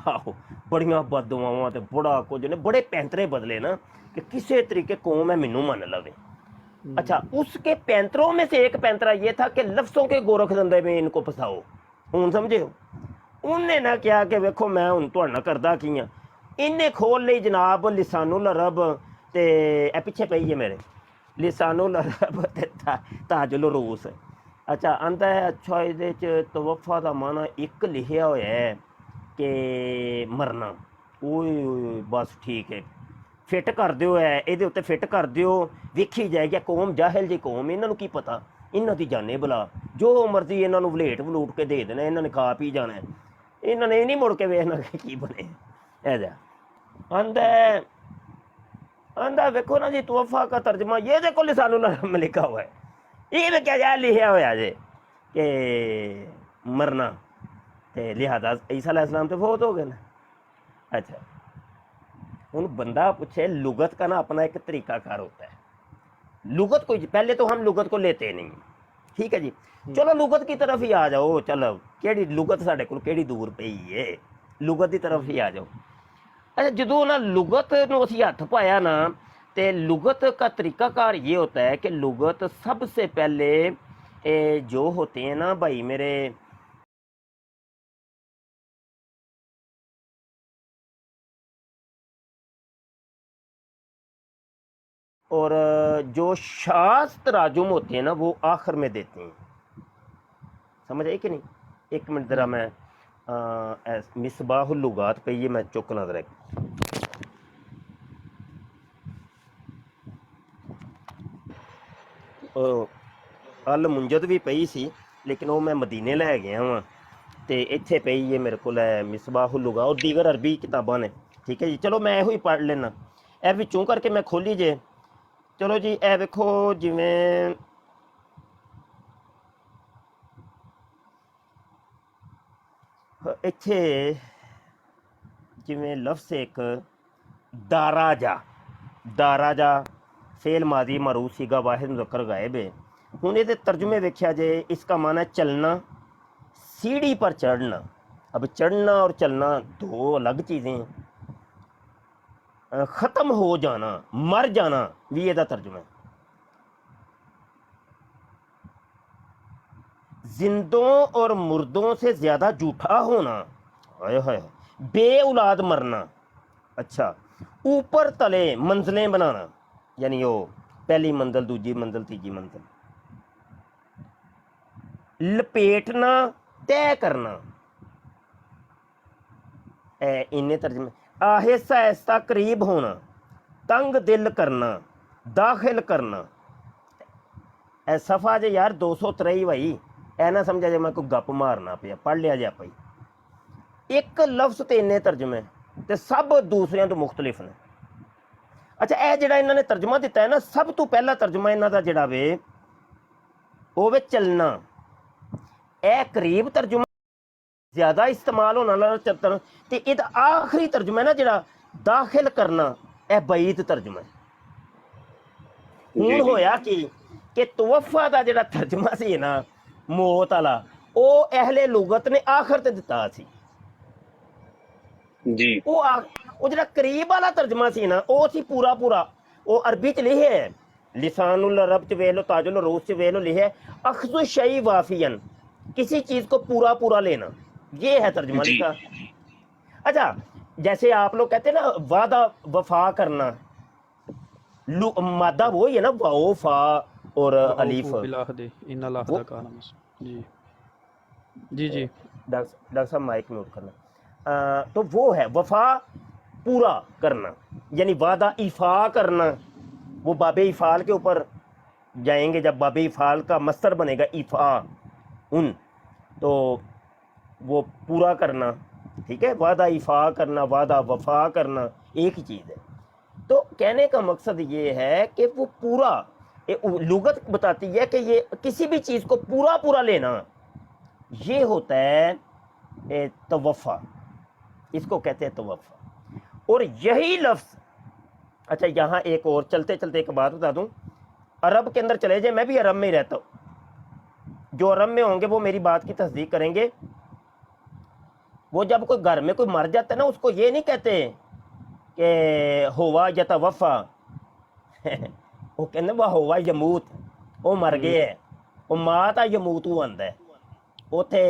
ਆਹੋ ਬੜੀਆਂ ਬਦਦੁਆਵਾਂ ਤੇ ਬੜਾ ਕੁਝ ਨੇ, ਬੜੇ ਪੈਂਤਰੇ ਬਦਲੇ ना कि किसी तरीके कौम है मैनू मान लवे। अच्छा उसके पैंतरों में से एक पैंतरा ये था कि लफ्ज़ों के गोरख धंधे में इनको फसाओ। हूँ समझे हो, उन्हें ना क्या कि वेखो मैं हूँ तुहाडे नाल करदा की हाँ, इन्हें खोल ली जनाब लिसानुल अरब ते ए पिछे पई है मेरे, लिसानुल अरब ते ताजुल रूस। अच्छा आंदा है, अच्छा इहदे च तवफ़ा दा माना एक लिखिया होया है कि मरना। ओए ओए बस ठीक है, फिट कर दिओ, है इहदे उत्ते फिट कर दिओ, वेखी जाएगी कौम जाहिल जी कौम, इन्हां नूं की पता, इन्हां दी जाने भला, जो मर्जी इन्हां नूं वलेट वलूट के दे देना, इन्हां ने खा पी जाना, इन्हां ने नहीं मुड़ के वेखना कि की बने। ऐसा आंदा आंदा वेखो ना जी, तोहफा का तर्जमा ये देखो लिसानुल अरब में लिखा हुआ है, ये में क्या यार लिखा हुआ है कि मरना, ते लिहाजा ईसा अलैहिस्सलाम तो बहुत हो गए ना। अच्छा हूँ बंदा पूछे, लुगत का ना अपना एक तरीकाकार होता है, लुगत को पहले तो हम लुगत को लेते नहीं, ठीक है जी, चलो लुगत की तरफ ही आ जाओ, चलो केड़ी लुगत साढ़े को केड़ी दूर पई है, लुगत की तरफ ही आ जाओ। अच्छा जो ना लुगत नूं असीं हथ पाया ना, तो लुगत का तरीकाकार ये होता है कि लुगत सबसे पहले जो होते हैं ना भाई मेरे, और जो शाज़ तराजुम होते हैं ना वो आखिर में देते हैं, समझ आई कि नहीं। एक मिनट ज़रा मैं मिसबाहुल लुगात पे ये मैं चुक ना ज़रा, अल मुंजद भी पई सी, लेकिन वो मैं मदीने लै गया वां, ते इत्थे पई है मेरे को मिसबाहुल लुगात और दीगर अरबी किताबां ने, ठीक है जी। चलो मैं यही पढ़ लेना, ए विचों करके मैं खोली जे। चलो जी ए वेखो जिवें इत्थे जिवें लफ्ज़ एक दाराजा, दाराजा फेल मादी मरूफ सीगा वाहिद मुज़क्कर गायब है। हुण इहदे तर्जुमे वेख्या जे, इसका माना है चलना, सीढ़ी पर चढ़ना। अब चढ़ना और चलना दो अलग चीज़ें हैं। ख़त्म हो जाना, मर जाना भी इहदा तर्जुमा है। जिंदों और मुर्दों से ज़्यादा झूठा होना, हाय हाय, बे औलाद मरना। अच्छा ऊपर तले मंजिलें बनाना, यानी वो पहली मंजिल दूजी मंजिल तीजी मंजिल, लपेटना तय करना, इन्ने तर्जमे। आहिस्ता आहिस्ता करीब होना, तंग दिल करना, दाखिल करना। सफ़ा जे यार 223 भाई, ऐ ना समझा जे मैं कोई गप मारना पिया, पढ़ लिया जे आप ही। एक लफ्ज़ ते इन्ने तर्जमे ते सब दूसरियां तो मुख्तलिफ ने। ਅੱਛਾ, ਇਹ ਜਿਹੜਾ ਇਹਨਾਂ ਨੇ ਤਰਜਮਾ ਦਿੱਤਾ ਹੈ ਨਾ, ਸਭ ਤੋਂ ਪਹਿਲਾ ਤਰਜਮਾ ਇਹਨਾਂ ਦਾ ਜਿਹੜਾ ਵੇ ਉਹ ਵੇ ਚਲਣਾ। ਇਹ ਕਰੀਬ ਤਰਜਮਾ ਜ਼ਿਆਦਾ ਇਸਤੇਮਾਲ ਹੋਣ ਵਾਲਾ ਚੱਤਰ, ਤੇ ਇਹਦਾ ਆਖਰੀ ਤਰਜਮਾ ਹੈ ਨਾ ਜਿਹੜਾ ਦਾਖਲ ਕਰਨਾ, ਇਹ ਬਈਦ ਤਰਜਮਾ ਹੈ। ਹੁਣ ਹੋਇਆ ਕਿ ਤਵਫਾ ਦਾ ਜਿਹੜਾ ਤਰਜਮਾ ਸੀ ਨਾ ਮੌਤ ਵਾਲਾ, ਉਹ ਅਹਿਲੇ ਲੁਗਤ ਨੇ ਆਖਰ ਤੇ ਦਿੱਤਾ ਸੀ ਜੀ। ਉਹ ਜਿਹੜਾ ਕਰੀਬ ਵਾਲਾ ਤਰਜਮਾ ਸੀ ਨਾ, ਉਹ ਸੀ ਪੂਰਾ ਪੂਰਾ, ਉਹ ਅਰਬੀ ਚ ਲਿਖਿਆ ਹੈ, लिसानुल अरब च वेलो ताजुल रूस च वेलो लिखा है अख्ज़ु शई वाफियन, किसी चीज को पूरा पूरा लेना, ये है तर्जुमा लिखा। अच्छा, जैसे आप लोग कहते हैं ना वादा वफा करना, मादा वो ही है ना, वाओ फा और अलीफ। जी जी जी डॉक्टर साहब माइक म्यूट करना। तो वो है वफा पूरा करना, यानी वादा इफा करना, वो बाबे इफ़ाल के ऊपर जाएंगे, जब बाबे इफ़ाल का मस्तर बनेगा इफ़ा उन, तो वो पूरा करना, ठीक है। वादा इफ़ा करना, वादा वफा करना एक ही चीज़ है। तो कहने का मकसद ये है कि वो पूरा, लुगत बताती है कि ये किसी भी चीज़ को पूरा पूरा लेना, ये होता है तवफ़ा, इसको कहते हैं तवफ़ा। और यही लफ्ज़, अच्छा यहाँ एक और चलते चलते एक बात बता दूं, अरब के अंदर चले जाए, मैं भी अरब में ही रहता हूँ, जो अरब में होंगे वो मेरी बात की तस्दीक करेंगे। वो जब कोई घर में कोई मर जाता है ना, उसको ये नहीं कहते कि होवा यतवफ़ा वो कहते वह होवा यमूत, वो मर गए है, वो माता यमूत वो आंदा है, उथे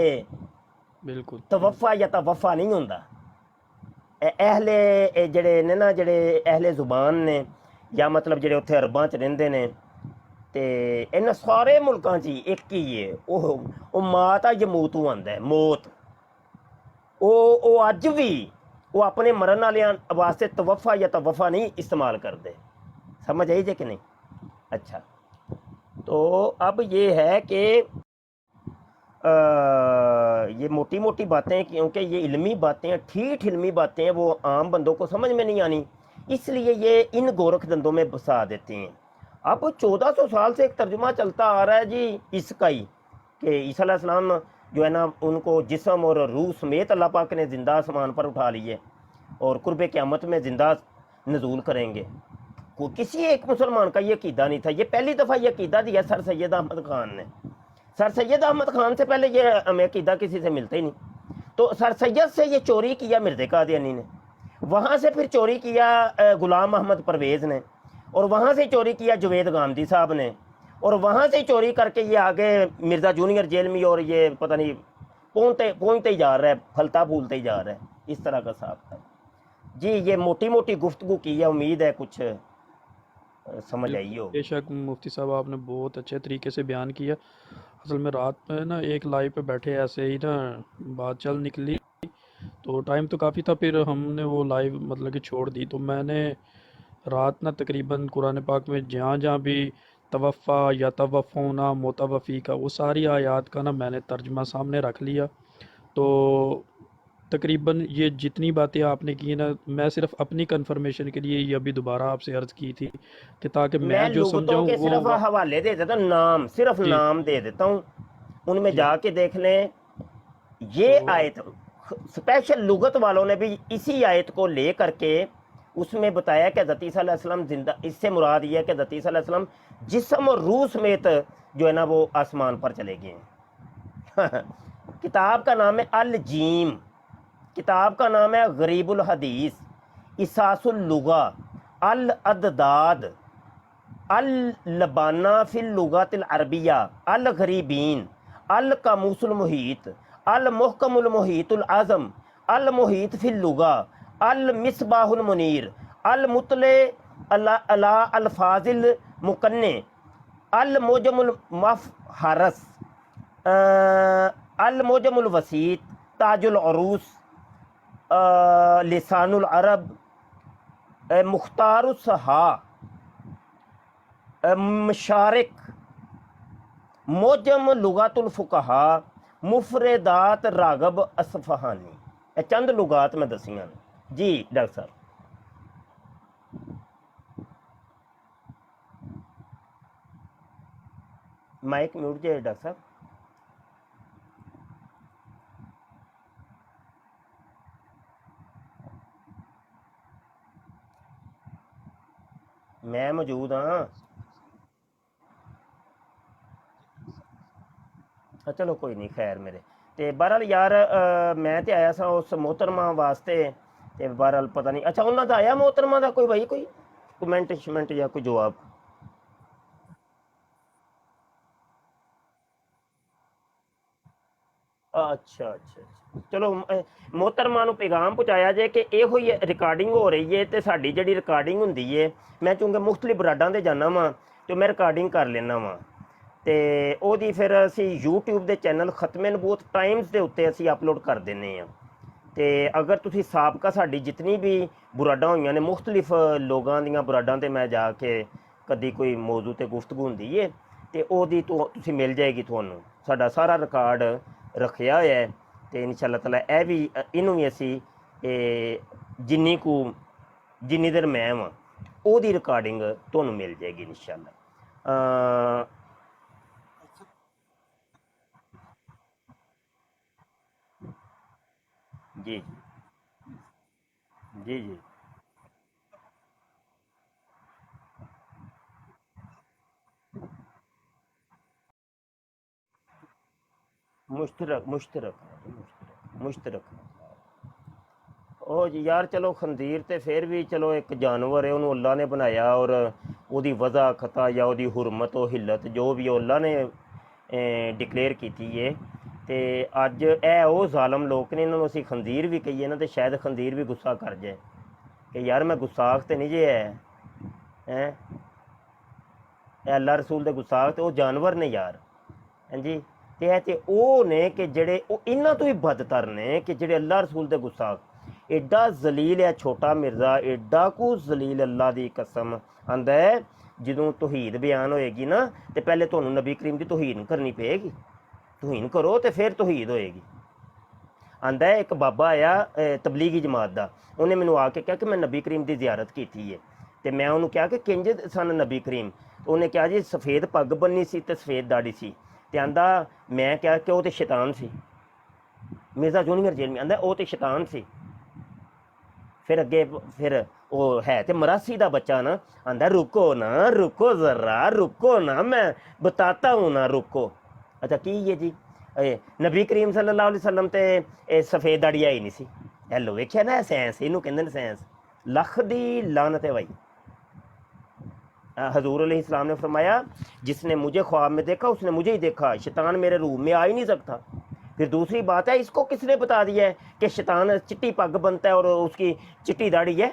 बिल्कुल तवफ़ा यतवफ़ा नहीं होंदा। अहले जड़े ने ना, जड़े अहले जुबान ने, या मतलब जड़े उत्थे अरबां च रहिंदे ने, ते इन्हां सारे मुल्कां च एक ही है, वो माता यमूतू आंदा है, मौत। वो अज भी वो अपने मरन वालियां वास्ते तवफ़ा या तवफ़ा नहीं इस्तेमाल करते, समझ आई जे कि नहीं। अच्छा, तो अब ये है कि ये मोटी मोटी बातें, क्योंकि ये इल्मी बातें हैं, ठीक इल्मी बातें हैं, वो आम बंदों को समझ में नहीं आनी, इसलिए ये इन गोरख धंधों में बसा देते हैं। अब 1400 साल से एक तर्जुमा चलता आ रहा है जी इसका ही, कि ईसा अलैहिस्सलाम जो है ना, उनको जिस्म और रूह समेत अल्लाह पाक ने ज़िंदा आसमान पर उठा लिए और कुर्ब क़यामत में ज़िंदा नज़ूल करेंगे। किसी एक मुसलमान का ये अकीदा नहीं था, ये पहली दफ़ा ये अकीदा दिया सर सैयद अहमद ख़ान ने। सर सैयद अहमद ख़ान से पहले ये हमें अकीदा किसी से मिलता ही नहीं। तो सर सैयद से ये चोरी किया मिर्ज़ा कादियानी ने, वहाँ से फिर चोरी किया गुलाम अहमद परवेज़ ने, और वहाँ से चोरी किया जुवेद गांधी साहब ने, और वहाँ से चोरी करके ये आगे मिर्ज़ा जूनियर जेल में, और ये पता नहीं पहुँचते ही जा रहा है, फलता फूलते ही जा रहा है, इस तरह का साहब था जी। ये मोटी मोटी गुफ्तगू की है, उम्मीद है कुछ समझ आई हो। बेशक मुफ्ती साहब आपने बहुत अच्छे तरीके से बयान किया। असल में रात में ना एक लाइव पे बैठे ऐसे ही ना बात चल निकली, तो टाइम तो काफ़ी था, फिर हमने वो लाइव मतलब कि छोड़ दी। तो मैंने रात ना तकरीबन कुरान पाक में जहाँ जहाँ भी तवफ़ा या तवफ़ोना मुतवफ़ी का, वो सारी आयत का ना मैंने तर्जमा सामने रख लिया। तो तकरीबन ये जितनी बातें आपने की ना, मैं सिर्फ अपनी कंफर्मेशन के लिए ये अभी दोबारा आपसे अर्ज़ की थी कि ताकि मैं जो समझाऊँ के वो सिर्फ हवाले दे देता हूँ, नाम सिर्फ नाम दे देता हूँ, उनमें जाके देख लें। ये आयत स्पेशल लुगत वालों ने भी इसी आयत को ले करके उसमें बताया कि हज़रत ईसा अलैहिस्सलाम जिंदा, इससे मुराद ये है कि हज़रत ईसा अलैहिस्सलाम जिस्म और रूह समेत जो है ना वो आसमान पर चले गए हैं। किताब का नाम है अल जीम, किताब का नाम है गरीबुल हदीस, इसासुल लुगा, अल अददाद, अल लबाना फिल लुगातिल अरबिया, अल गरीबीन, अल कामूसुल मुहीत, अल मुहकमुल मुहीतुल आज़म, अल मुहीत फिल लुगा, अल मिसबाहुल मुनीर, अल मुतले अला अल्फाजिल मुकन्ने, अल मोजमुल मफहरस, अल मोजमुल वसीत, ताजुल अरूस, लिसानुल अरब, मुख्तारुस सहा, मशारिक, मोजम लुगातुल फुकहा, मुफरदात रागब असफहानी। चंद लुगात में दसियां जी डॉक्टर साहब। माइक म्यूट जे डॉक्टर साहब। मैं मौजूद हाँ। चलो कोई नहीं, खैर मेरे ते बहरहाल यार मैं ते आया सा उस मोहतरमा वास्ते ते बहरहाल पता नहीं, अच्छा उन्होंने आया मोहतरमा का कोई भाई कोई कमेंट शमेंट या कोई जवाब? अच्छा अच्छा अच्छा, चलो मोहतरमा ਨੂੰ ਪੈਗਾਮ ਪਹੁੰਚਾਇਆ ਜੇ ਕਿ ਇਹੋ ਹੀ ਰਿਕਾਰਡਿੰਗ ਹੋ ਰਹੀ ਹੈ ਤੇ ਸਾਡੀ ਜਿਹੜੀ ਰਿਕਾਰਡਿੰਗ ਹੁੰਦੀ ਹੈ, ਮੈਂ ਚੂੰਕਿ ਮੁਖਤਲਿਫ ਬਰਾਡਾਂ ਤੇ ਜਾਣਾ ਵਾਂ ਤੇ ਮੈਂ ਰਿਕਾਰਡਿੰਗ ਕਰ ਲੈਣਾ ਵਾਂ ਤੇ ਉਹਦੀ ਫਿਰ ਅਸੀਂ YouTube ਦੇ ਚੈਨਲ ਖਤਮੇ ਨਬੂਤ ਟਾਈਮਸ ਦੇ ਉੱਤੇ ਅਸੀਂ ਅਪਲੋਡ ਕਰ ਦਿੰਨੇ ਆ। ਤੇ ਅਗਰ ਤੁਸੀਂ ਸਾਬਕਾ ਸਾਡੀ ਜਿਤਨੀ ਵੀ ਬੁਰਾਡਾਂ ਹੋਈਆਂ ਨੇ ਮੁਖਤਲਿਫ ਲੋਕਾਂ ਦੀਆਂ ਬੁਰਾਡਾਂ ਤੇ ਮੈਂ ਜਾ ਕੇ ਕਦੀ ਕੋਈ ਮੌਜੂ ਤੇ ਗੁਫ਼ਤਗੂ ਹੁੰਦੀ ਏ ਤੇ ਉਹਦੀ ਤੁਸੀਂ ਮਿਲ ਜਾਏਗੀ, ਤੁਹਾਨੂੰ ਸਾਡਾ ਸਾਰਾ ਰਿਕਾਰਡ ਰੱਖਿਆ ਹੋਇਆ ਹੈ ਤੇ ਇਨਸ਼ਾ ਅੱਲਾਹ ਤਾਲਾ ਇਹ ਵੀ ਇਹਨੂੰ ਵੀ ਅਸੀਂ ਜਿੰਨੀ ਦੇਰ ਮੈਂ ਵਾਂ ਉਹਦੀ ਰਿਕਾਰਡਿੰਗ ਤੁਹਾਨੂੰ ਮਿਲ ਜਾਏਗੀ ਇਨਸ਼ਾ ਅੱਲਾਹ। जी जी जी मुश्तरक मुश्तरक मुश्तरक मुश्तरक ਉਹ ਜੀ ਯਾਰ ਚਲੋ ਖੰਦੀਰ ਤੇ ਫਿਰ ਵੀ ਚਲੋ ਇੱਕ ਜਾਨਵਰ ਹੈ, ਉਹਨੂੰ ਅੱਲਾ ਨੇ ਬਣਾਇਆ ਔਰ ਉਹਦੀ ਵਜ਼ਾ ਖਤਾ ਜਾਂ ਉਹਦੀ ਹੁਰਮਤ ਉਹ ਹਿੱਲਤ ਜੋ ਵੀ ਅੱਲਾ ਨੇ ਡਿਕਲੇਅਰ ਕੀਤੀ ਹੈ। ਤੇ ਅੱਜ ਇਹ ਉਹ ਜ਼ਾਲਮ ਲੋਕ ਨੇ, ਇਹਨਾਂ ਨੂੰ ਅਸੀਂ ਖੰਦੀਰ ਵੀ ਕਹੀਏ ਨਾ ਤੇ ਸ਼ਾਇਦ ਖੰਦੀਰ ਵੀ ਗੁੱਸਾ ਕਰ ਜਾਏ ਕਿ ਯਾਰ ਮੈਂ ਗੁਸਾਖ ਤੇ ਨਹੀਂ ਜੇ ਹੈ ਇਹ ਅੱਲਾ ਰਸੂਲ ਦੇ ਗੁਸਾਖ ਤੇ ਉਹ ਜਾਨਵਰ ਨੇ ਯਾਰ। ਹਾਂਜੀ ਤੇ ਇਹ ਤੇ ਉਹ ਨੇ ਕਿ ਜਿਹੜੇ ਉਹ ਇਹਨਾਂ ਤੋਂ ਵੀ ਬਦਤਰ ਨੇ ਕਿ ਜਿਹੜੇ ਅੱਲਾ ਰਸੂਲ ਦੇ ਗੁਸਾਖ। एडा जलील है छोटा मिर्ज़ा, एडा को जलील अल्लाह की कसम आंदा है ਜਦੋਂ तौहीद बयान होएगी ना तो पहले ਤੁਹਾਨੂੰ नबी करीम की तौहीद करनी पेगी, तौहीद करो तो फिर तौहीद होएगी। आंदा है एक बाबा आया तबलीगी जमात का, उन्हें मैनू आके कहा कि मैं नबी करीम की जियारत की है तो मैं उन्होंने कहा कि किंज सन नबी करीम, तो उन्हें कहा जी सफ़ेद पग बन्नी सी तो सफ़ेद दाड़ी सी। तो आंदा मैं कहा कि वो तो शैतान सी, मिर्ज़ा जूनियर जेल में आंदा वो तो शैतान सी। फिर अगे फिर वो है तो मरासी का बच्चा ना, आंदा रुको ज़रा रुको ना, मैं बताता हूँ ना रुको। अच्छा की है जी नबी करीम सल्लल्लाहु अलैहि वसल्लम ते सफ़ेद दाड़ी आई नहीं सी। हेलो वेख्या ना साइंस, इनू कहते हैं साइंस, लख दी लानत है भाई। हजूर अलैहिस्सलाम ने फरमाया जिसने मुझे ख्वाब में देखा उसने मुझे ही देखा, शैतान मेरे रूह में आ ही नहीं सकता। फिर दूसरी बात है इसको किसने बता दिया है कि शैतान चिट्टी पग बनता है और उसकी चिट्टी दाढ़ी है?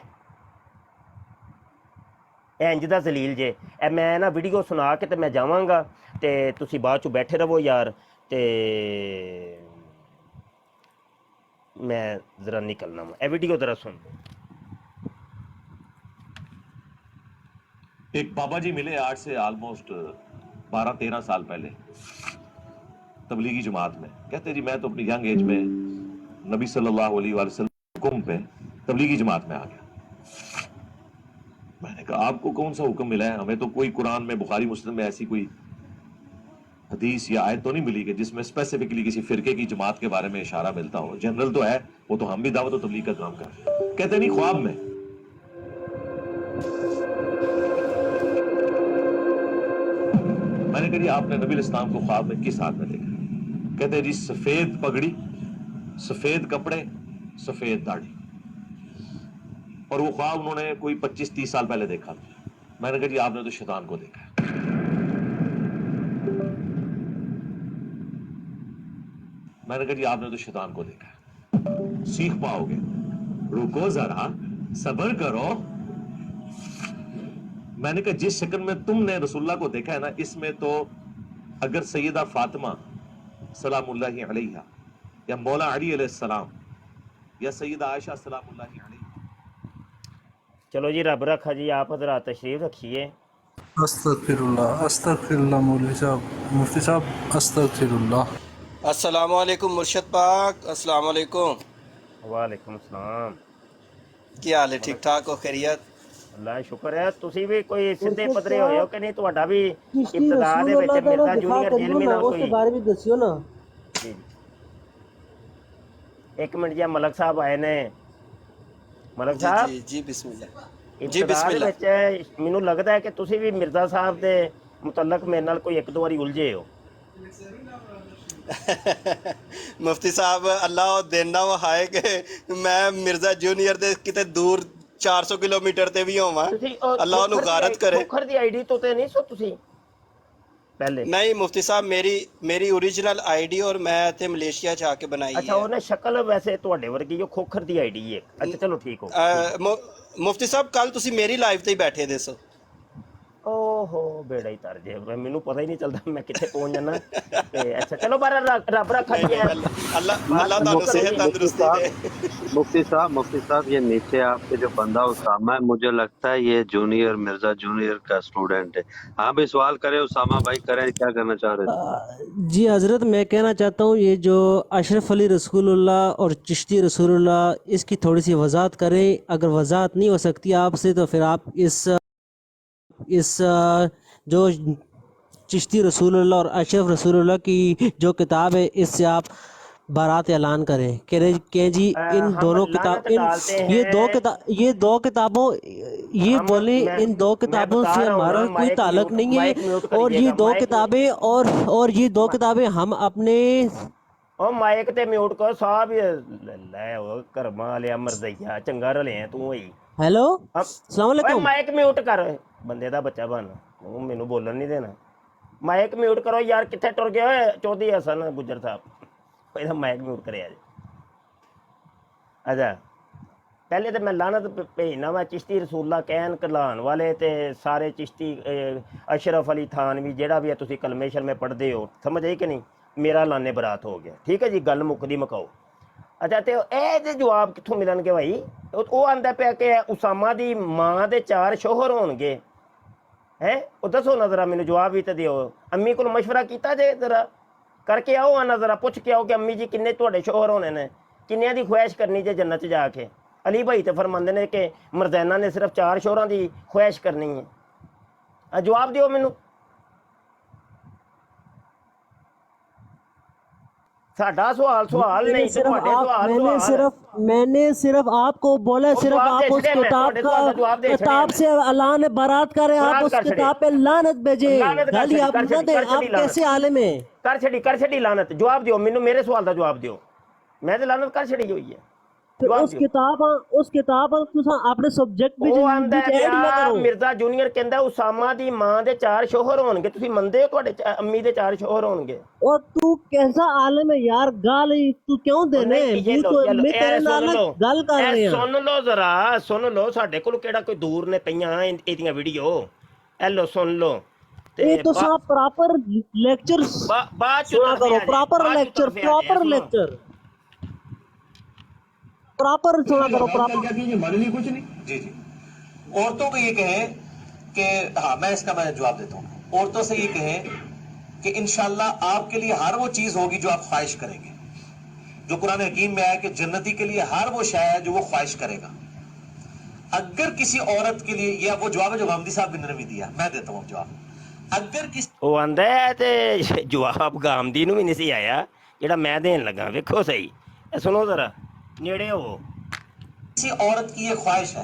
इंज दा जलील जे मैं ना वीडियो सुना के तो मैं जावांगा ते तुसी बाद चो बैठे रहो यार, ते मैं ज़रा निकलना वा। वीडियो ज़रा सुन। एक बाबा जी मिले आज से ऑलमोस्ट 12-13 साल पहले तबलीगी जमात में। कहते जी मैं तो अपनी यंग एज में नबी सल्लल्लाहु अलैहि वसल्लम हुक्म पे तबलीगी जमात में आ गया। मैंने कहा आपको कौन सा हुक्म मिला है? हमें तो कोई कुरान में बुखारी मुस्लिम में ऐसी कोई हदीस या आयत तो नहीं मिली कि जिसमें स्पेसिफिकली किसी फिरके की जमात के बारे में इशारा मिलता हो। जनरल तो है, वो तो हम भी दावत और तबलीग का काम कर रहे हैं। कहते नहीं ख्वाब में। मैंने कहा जी आपने नबी इस्लाम को ख्वाब में किस हाल में देखा? कहते जी सफेद पगड़ी, सफेद कपड़े, सफेद दाढ़ी, और वो ख्वाब उन्होंने कोई 25-30 साल पहले देखा। मैंने कहा जी आपने तो शैतान को देखा है। मैंने कहा जी आपने तो शैतान को देखा है, सीख पाओगे, रुको जरा सब्र करो। मैंने कहा जिस शक्ल में तुमने रसूलुल्लाह को देखा है ना, इसमें तो अगर सैयदा फातिमा सलामुल्लाहि अलैहा या मौला अली अलैहिस्सलाम या सैयदा आयशा सलामुल्लाहि अलैहा। चलो जी रब रखा जी, आप हजरात तशरीफ रखिए। अस्तगफिरुल्लाह मौलवी साहब, मुफ्ती साहब अस्तगफिरुल्लाह। अस्सलाम वालेकुम मुर्शद पाक, अस्सलाम वालेकुम। वालेकुम सलाम। क्या हाल है? ठीक ठाक हो? खैरियत? ਅੱਲਾ ਸ਼ੁਕਰ ਹੈ ਤੁਸੀਂ ਵੀ ਕੋਈ ਸਿੱਧੇ ਪੱਧਰੇ ਹੋਏ ਹੋ ਕਿ ਨਹੀਂ, ਤੁਹਾਡਾ ਵੀ चिश्ती ਇਬਤਦਾ ਦੇ रसूल ਵਿੱਚ अल्लाह का ना ਮਿਰਜ਼ਾ दिफा ਜੂਨੀਅਰ करियो ਜੇਲਮੀ ना, ਨਾਲ उसके ਕੋਈ बारे में दसियो ना। ਜੀ। ਇੱਕ ਮਿੰਟ ਜੀ, ਮਲਕ ਸਾਹਿਬ ਆਏ ਨੇ। ਮਲਕ जी ਸਾਹਿਬ, जी जी बिस्मिल्लाह। जी ਇਬਤਦਾ ਦੇ बिस्मिल्लाह। ਵਿੱਚ ਮੈਨੂੰ ਲੱਗਦਾ ਹੈ ਕਿ ਤੁਸੀਂ ਵੀ ਮਿਰਜ਼ਾ ਸਾਹਿਬ ਦੇ ਮੁਤਲਕ ਮੇਰੇ ਨਾਲ ਕੋਈ ਇੱਕ ਦੋ ਵਾਰੀ ਉਲਝੇ ਹੋ। ਮੁਫਤੀ ਸਾਹਿਬ ਅੱਲਾਹ ਦਿਨ ਨਾ ਵਹਾਏ ਕਿ ਮੈਂ ਮਿਰਜ਼ਾ ਜੂਨੀਅਰ ਦੇ ਕਿਤੇ ਦੂਰ 400 ਕਿਲੋਮੀਟਰ ਤੇ ਵੀ ਹੋਵਾਂ, ਤੁਸੀਂ ਅੱਲਾਹ ਉਹਨੂੰ ਗਾਰਤ ਕਰੇ। ਖੋਖਰ ਦੀ ਆਈਡੀ ਤੋਂ ਤੇ ਨਹੀਂ ਸੋ ਤੁਸੀਂ ਪਹਿਲੇ? ਨਹੀਂ ਮੁਫਤੀ ਸਾਹਿਬ, ਮੇਰੀ ओरिजिनल आईडी और मैं ਇੱਥੇ ਮਲੇਸ਼ੀਆ ਚ ਆ ਕੇ ਬਣਾਈ ਅੱਛਾ, ਹੈ। ਉਹਨੇ ਸ਼ਕਲ ਵੈਸੇ ਤੁਹਾਡੇ ਵਰਗੀ, ਉਹ ਖੋਖਰ ਦੀ ਆਈਡੀ ਹੈ। ਅੱਛਾ ਚਲੋ ਠੀਕ ਹੋ। ਮੁਫਤੀ ਸਾਹਿਬ ਕੱਲ ਤੁਸੀਂ ਮੇਰੀ ਲਾਈਵ ਤੇ ਹੀ ਬੈਠੇ ਦੇ ਸੋ। ਓਹੋ ਬੇੜਾ ਹੀ ਤਰ ਜੇ, ਮੈਨੂੰ ਪਤਾ ਹੀ ਨਹੀਂ ਚੱਲਦਾ ਮੈਂ ਕਿੱਥੇ ਪਹੁੰਚ ਜਾਣਾ। ਤੇ ਅੱਛਾ ਚਲੋ ਬਾਹਰ ਰੱਬ ਰੱਖਾ ਜੀ। ਅੱਲਾਹ ਤੁਹਾਨੂੰ ਸਿਹਤ ਤੰਦਰੁਸਤੀ दे। मुफ्ती साहब ये नीचे आपके जो बंदा उसामा है, मुझे लगता है ये जूनियर मिर्जा जूनियर का स्टूडेंट है। हाँ भी सवाल करें उसामा भाई, करें, क्या करना चाह रहे थे? जी हज़रत, मैं कहना चाहता हूँ ये जो अशरफ अली रसूलुल्लाह और चिश्ती रसूलुल्लाह, इसकी थोड़ी सी वजाहत करें। अगर वजाहत नहीं हो सकती आपसे तो फिर आप इस जो चिश्ती रसूलुल्लाह और अशरफ रसूलुल्लाह की जो किताब है, इससे आप बारात ऐलान करें कि जी इन हम दोनों लानत किताब डालते ये हैं। दो किताबों ये हम- बोले मैं- इन दो मैं किताबों बता से रहा हूँ हमारा ना, कोई माइक ताल्लुक म्यूट- नहीं माइक म्यूट है। और ये करिएगा, दो माइक किताबें और ये दो किताबें हम अपने ਉਹ ਮਾਈਕ ਤੇ ਮਿਊਟ ਕਰੋ ਸਾਹਿਬ। ਲੈ ਉਹ ਕਰਮਾਂ ਵਾਲਿਆ ਮਰਜ਼ਈਆ, ਚੰਗਾ ਰਲਿਆ ਤੂੰ ਹੋਈ। हेलो ਓਏ अस्सलाम वालेकुम। ਮਾਈਕ ਮਿਊਟ ਕਰ, ਬੰਦੇ ਦਾ ਬੱਚਾ ਬਣ, ਤੂੰ ਮੈਨੂੰ ਬੋਲਣ ਨਹੀਂ ਦੇਣਾ। ਮਾਈਕ ਮਿਊਟ ਕਰੋ ਯਾਰ, ਕਿੱਥੇ ਟੁਰ ਗਏ ਓਏ ਚੌਧਰੀ ਹਸਨ ਗੁੱਜਰ ਸਾਹਿਬ? ਪਹਿਲਾਂ ਮਾਈਕ ਮਿਊਟ ਕਰਿਆ ਜੀ। ਅੱਛਾ ਪਹਿਲੇ ਤਾਂ ਮੈਂ ਲਾਨਤ ਭੇਜਣਾ ਵਾ ਚਿਸ਼ਤੀ ਰਸੂਲਾ ਕਹਿਣ ਕਲਾਨ ਵਾਲੇ ਤੇ ਸਾਰੇ ਚਿਸ਼ਤੀ ਅਸ਼ਰਫ ਅਲੀ ਥਾਨਵੀ ਜਿਹੜਾ ਵੀ ਹੈ, ਤੁਸੀਂ ਕਲਮੇ ਸ਼ਲਮੇ ਪੜ੍ਹਦੇ ਹੋ, ਸਮਝ ਆਈ ਕਿ ਨਹੀਂ? ਮੇਰਾ ਲਾਨੇ ਬਰਾਤ ਹੋ ਗਿਆ, ਠੀਕ ਹੈ ਜੀ, ਗੱਲ ਮੁੱਕਦੀ ਮੁਕਾਓ। ਅੱਛਾ ਤੇ ਇਹਦੇ ਜਵਾਬ ਕਿੱਥੋਂ ਮਿਲਣਗੇ ਭਾਈ? ਉਹ ਆਂਦਾ ਪਿਆ ਕਿ ਉਸਾਮਾ ਦੀ ਮਾਂ ਦੇ 4 ਸ਼ੋਹਰ ਹੋਣਗੇ। ਹੈ ਉਹ ਦੱਸੋ ਨਾ ਜ਼ਰਾ, ਮੈਨੂੰ ਜਵਾਬ ਵੀ ਤਾਂ ਦਿਓ। ਅੰਮੀ ਕੋਲ ਮਸ਼ਵਰਾ ਕੀਤਾ ਜੇ, ਜ਼ਰਾ ਕਰਕੇ ਆਓ, ਆਨਾ ਜ਼ਰਾ ਪੁੱਛ ਕੇ ਆਓ ਕਿ ਅੰਮੀ ਜੀ ਕਿੰਨੇ ਤੁਹਾਡੇ ਸ਼ੋਹਰ ਹੋਣੇ ਨੇ, ਕਿੰਨਿਆਂ ਦੀ ਖੁਆਇਸ਼ ਕਰਨੀ ਜੇ ਜੰਨਤ 'ਚ ਜਾ ਕੇ? ਅਲੀ ਭਾਈ ਤੇ ਫਰਮਾਉਂਦੇ ਨੇ ਕਿ ਮਰਜ਼ਾਨਾ ਨੇ ਸਿਰਫ 4 ਸ਼ੋਹਰਾਂ ਦੀ ਖੁਆਇਸ਼ ਕਰਨੀ ਹੈ। ਜਵਾਬ ਦਿਓ ਮੈਨੂੰ। साडा सवाल सवाल नहीं, मैंने सिर्फ आपको बोला, सिर्फ आप उस किताब से अल्लाह ने बारात करे, आप उस किताब पे लानत भेजे। गाली आप न दे, आप कैसे आलिम है? कर छड़ी लानत। जवाब दियो मैनू, मेरे सवाल का जवाब दियो। मैं तो लानत कर छड़ी हुई है। उस किताब अपने सब्जेक्ट भी ऐड ना करो। मिर्जा जूनियर कहंदा उसामा दी मां दे 4 शोहर होणगे, तुसी मंनदे हो तुहाडे अम्मी दे 4 शोहर होणगे? और तू कैसा आलिम है यार, गाल तू क्यों देने? मैं तेरे नाल गल कर रहा हां। सुन लो जरा, सुन लो, साडे कोल केड़ा कोई दूर ने पईयां एदियां वीडियो। ए लो सुन लो। ये तो सब प्रॉपर लेक्चर बाद सुना करो, प्रॉपर लेक्चर प्रॉपर सुना करो। प्रॉपर हमारे लिए कुछ नहीं। जी जी, औरतों को ये कहें कि हाँ, मैं इसका जवाब देता हूँ। औरतों से ये कहें कि इंशाल्लाह आपके लिए हर वो चीज होगी जो आप ख्वाहिश करेंगे, जो कुरान हकीम में आया कि जन्नती के लिए हर वो शय है जो वो ख्वाहिश करेगा। अगर किसी औरत के लिए, यह वो जवाब है जो हमदी साहब ने भी दिया, मैं देता हूँ जवाब। अगर किसी ਉਹ ਆਂਦਾ ਹੈ ਤੇ ਜਵਾਬ ਗਾਮਦੀ ਨੂੰ ਵੀ ਨਹੀਂ ਸੀ ਆਇਆ ਜਿਹੜਾ ਮੈਂ ਦੇਣ ਲੱਗਾ। ਵੇਖੋ ਸਹੀ, ਸੁਣੋ ਜ਼ਰਾ, नेड़े हो। किसी औरत की ये ख्वाहिश है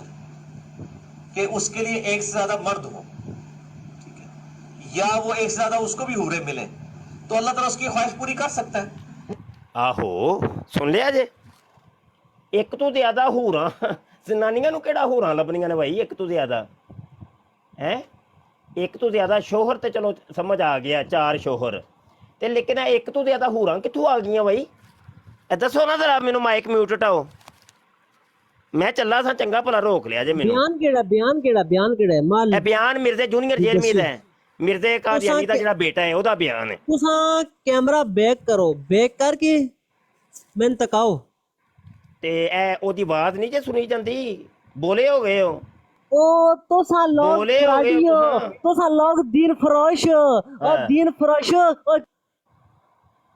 कि उसके लिए एक से ज्यादा मर्द हो, ठीक है, या वो एक से ज्यादा उसको भी हूरे मिले, तो अल्लाह ताला उसकी ख्वाहिश पूरी कर सकता है। आहो सुन लिया जे, एक तो ज्यादा हूरां जनानियां नूं किहड़ा हूरां लभणीਆਂ ने भाई? एक तो ज्यादा है, एक तो ज्यादा शोहर ते चलो समझ आ गया, 4 शोहर ते, लेकिन एक तो ज्यादा हूरां कित्थों आ गईਆਂ भाई? दसो ना जरा मैनू, माइक म्यूट हटाओ, मैं चला सा, चंगा भला रोक लिया जे मैनू। बयान केड़ा है माल? बयान मिर्जे जूनियर जेल में है, मिर्जे कादियानी दा जेड़ा बेटा है ओदा बयान है। तुसा कैमरा बैक करो, बैक करके मैंने तकाओ ते ए ओदी आवाज नहीं जे सुनी जांदी, बोले हो गए हो। ओ तुसा लोग दीन फरोश और दीन फरोश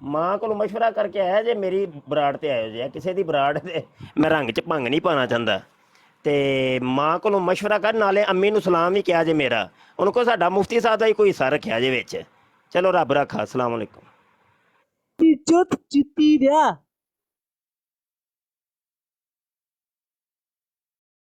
ਮਾਂ ਕੋਲ ਮਸ਼ਵਰਾ ਕਰਕੇ ਆਇਆ ਜੇ, ਮੇਰੀ ਬਰਾੜ ਤੇ ਆਇਓ ਜੇ, ਕਿਸੇ ਦੀ ਬਰਾੜ ਤੇ ਮੈਂ ਰੰਗ 'ਚ ਭੰਗ ਨਹੀਂ ਪਾਣਾ ਚਾਹੁੰਦਾ। ਤੇ ਮਾਂ ਕੋਲੋਂ ਮਸ਼ਵਰਾ ਕਰ, ਨਾਲੇ ਅੰਮੀ ਨੂੰ ਸਲਾਮ ਵੀ ਕਿਹਾ ਜੇ ਮੇਰਾ, ਉਹਨਾਂ ਕੋਲ ਸਾਡਾ ਮੁਫਤੀ ਸਾਹਿਬ ਦਾ ਹੀ ਕੋਈ ਹਿੱਸਾ ਰੱਖਿਆ ਜੇ ਵਿੱਚ। ਚਲੋ ਰੱਬ ਰੱਖਾ, ਅਸਲਾਮ ਵਾਲੇਕੁਮ। इज्जत जीती रहा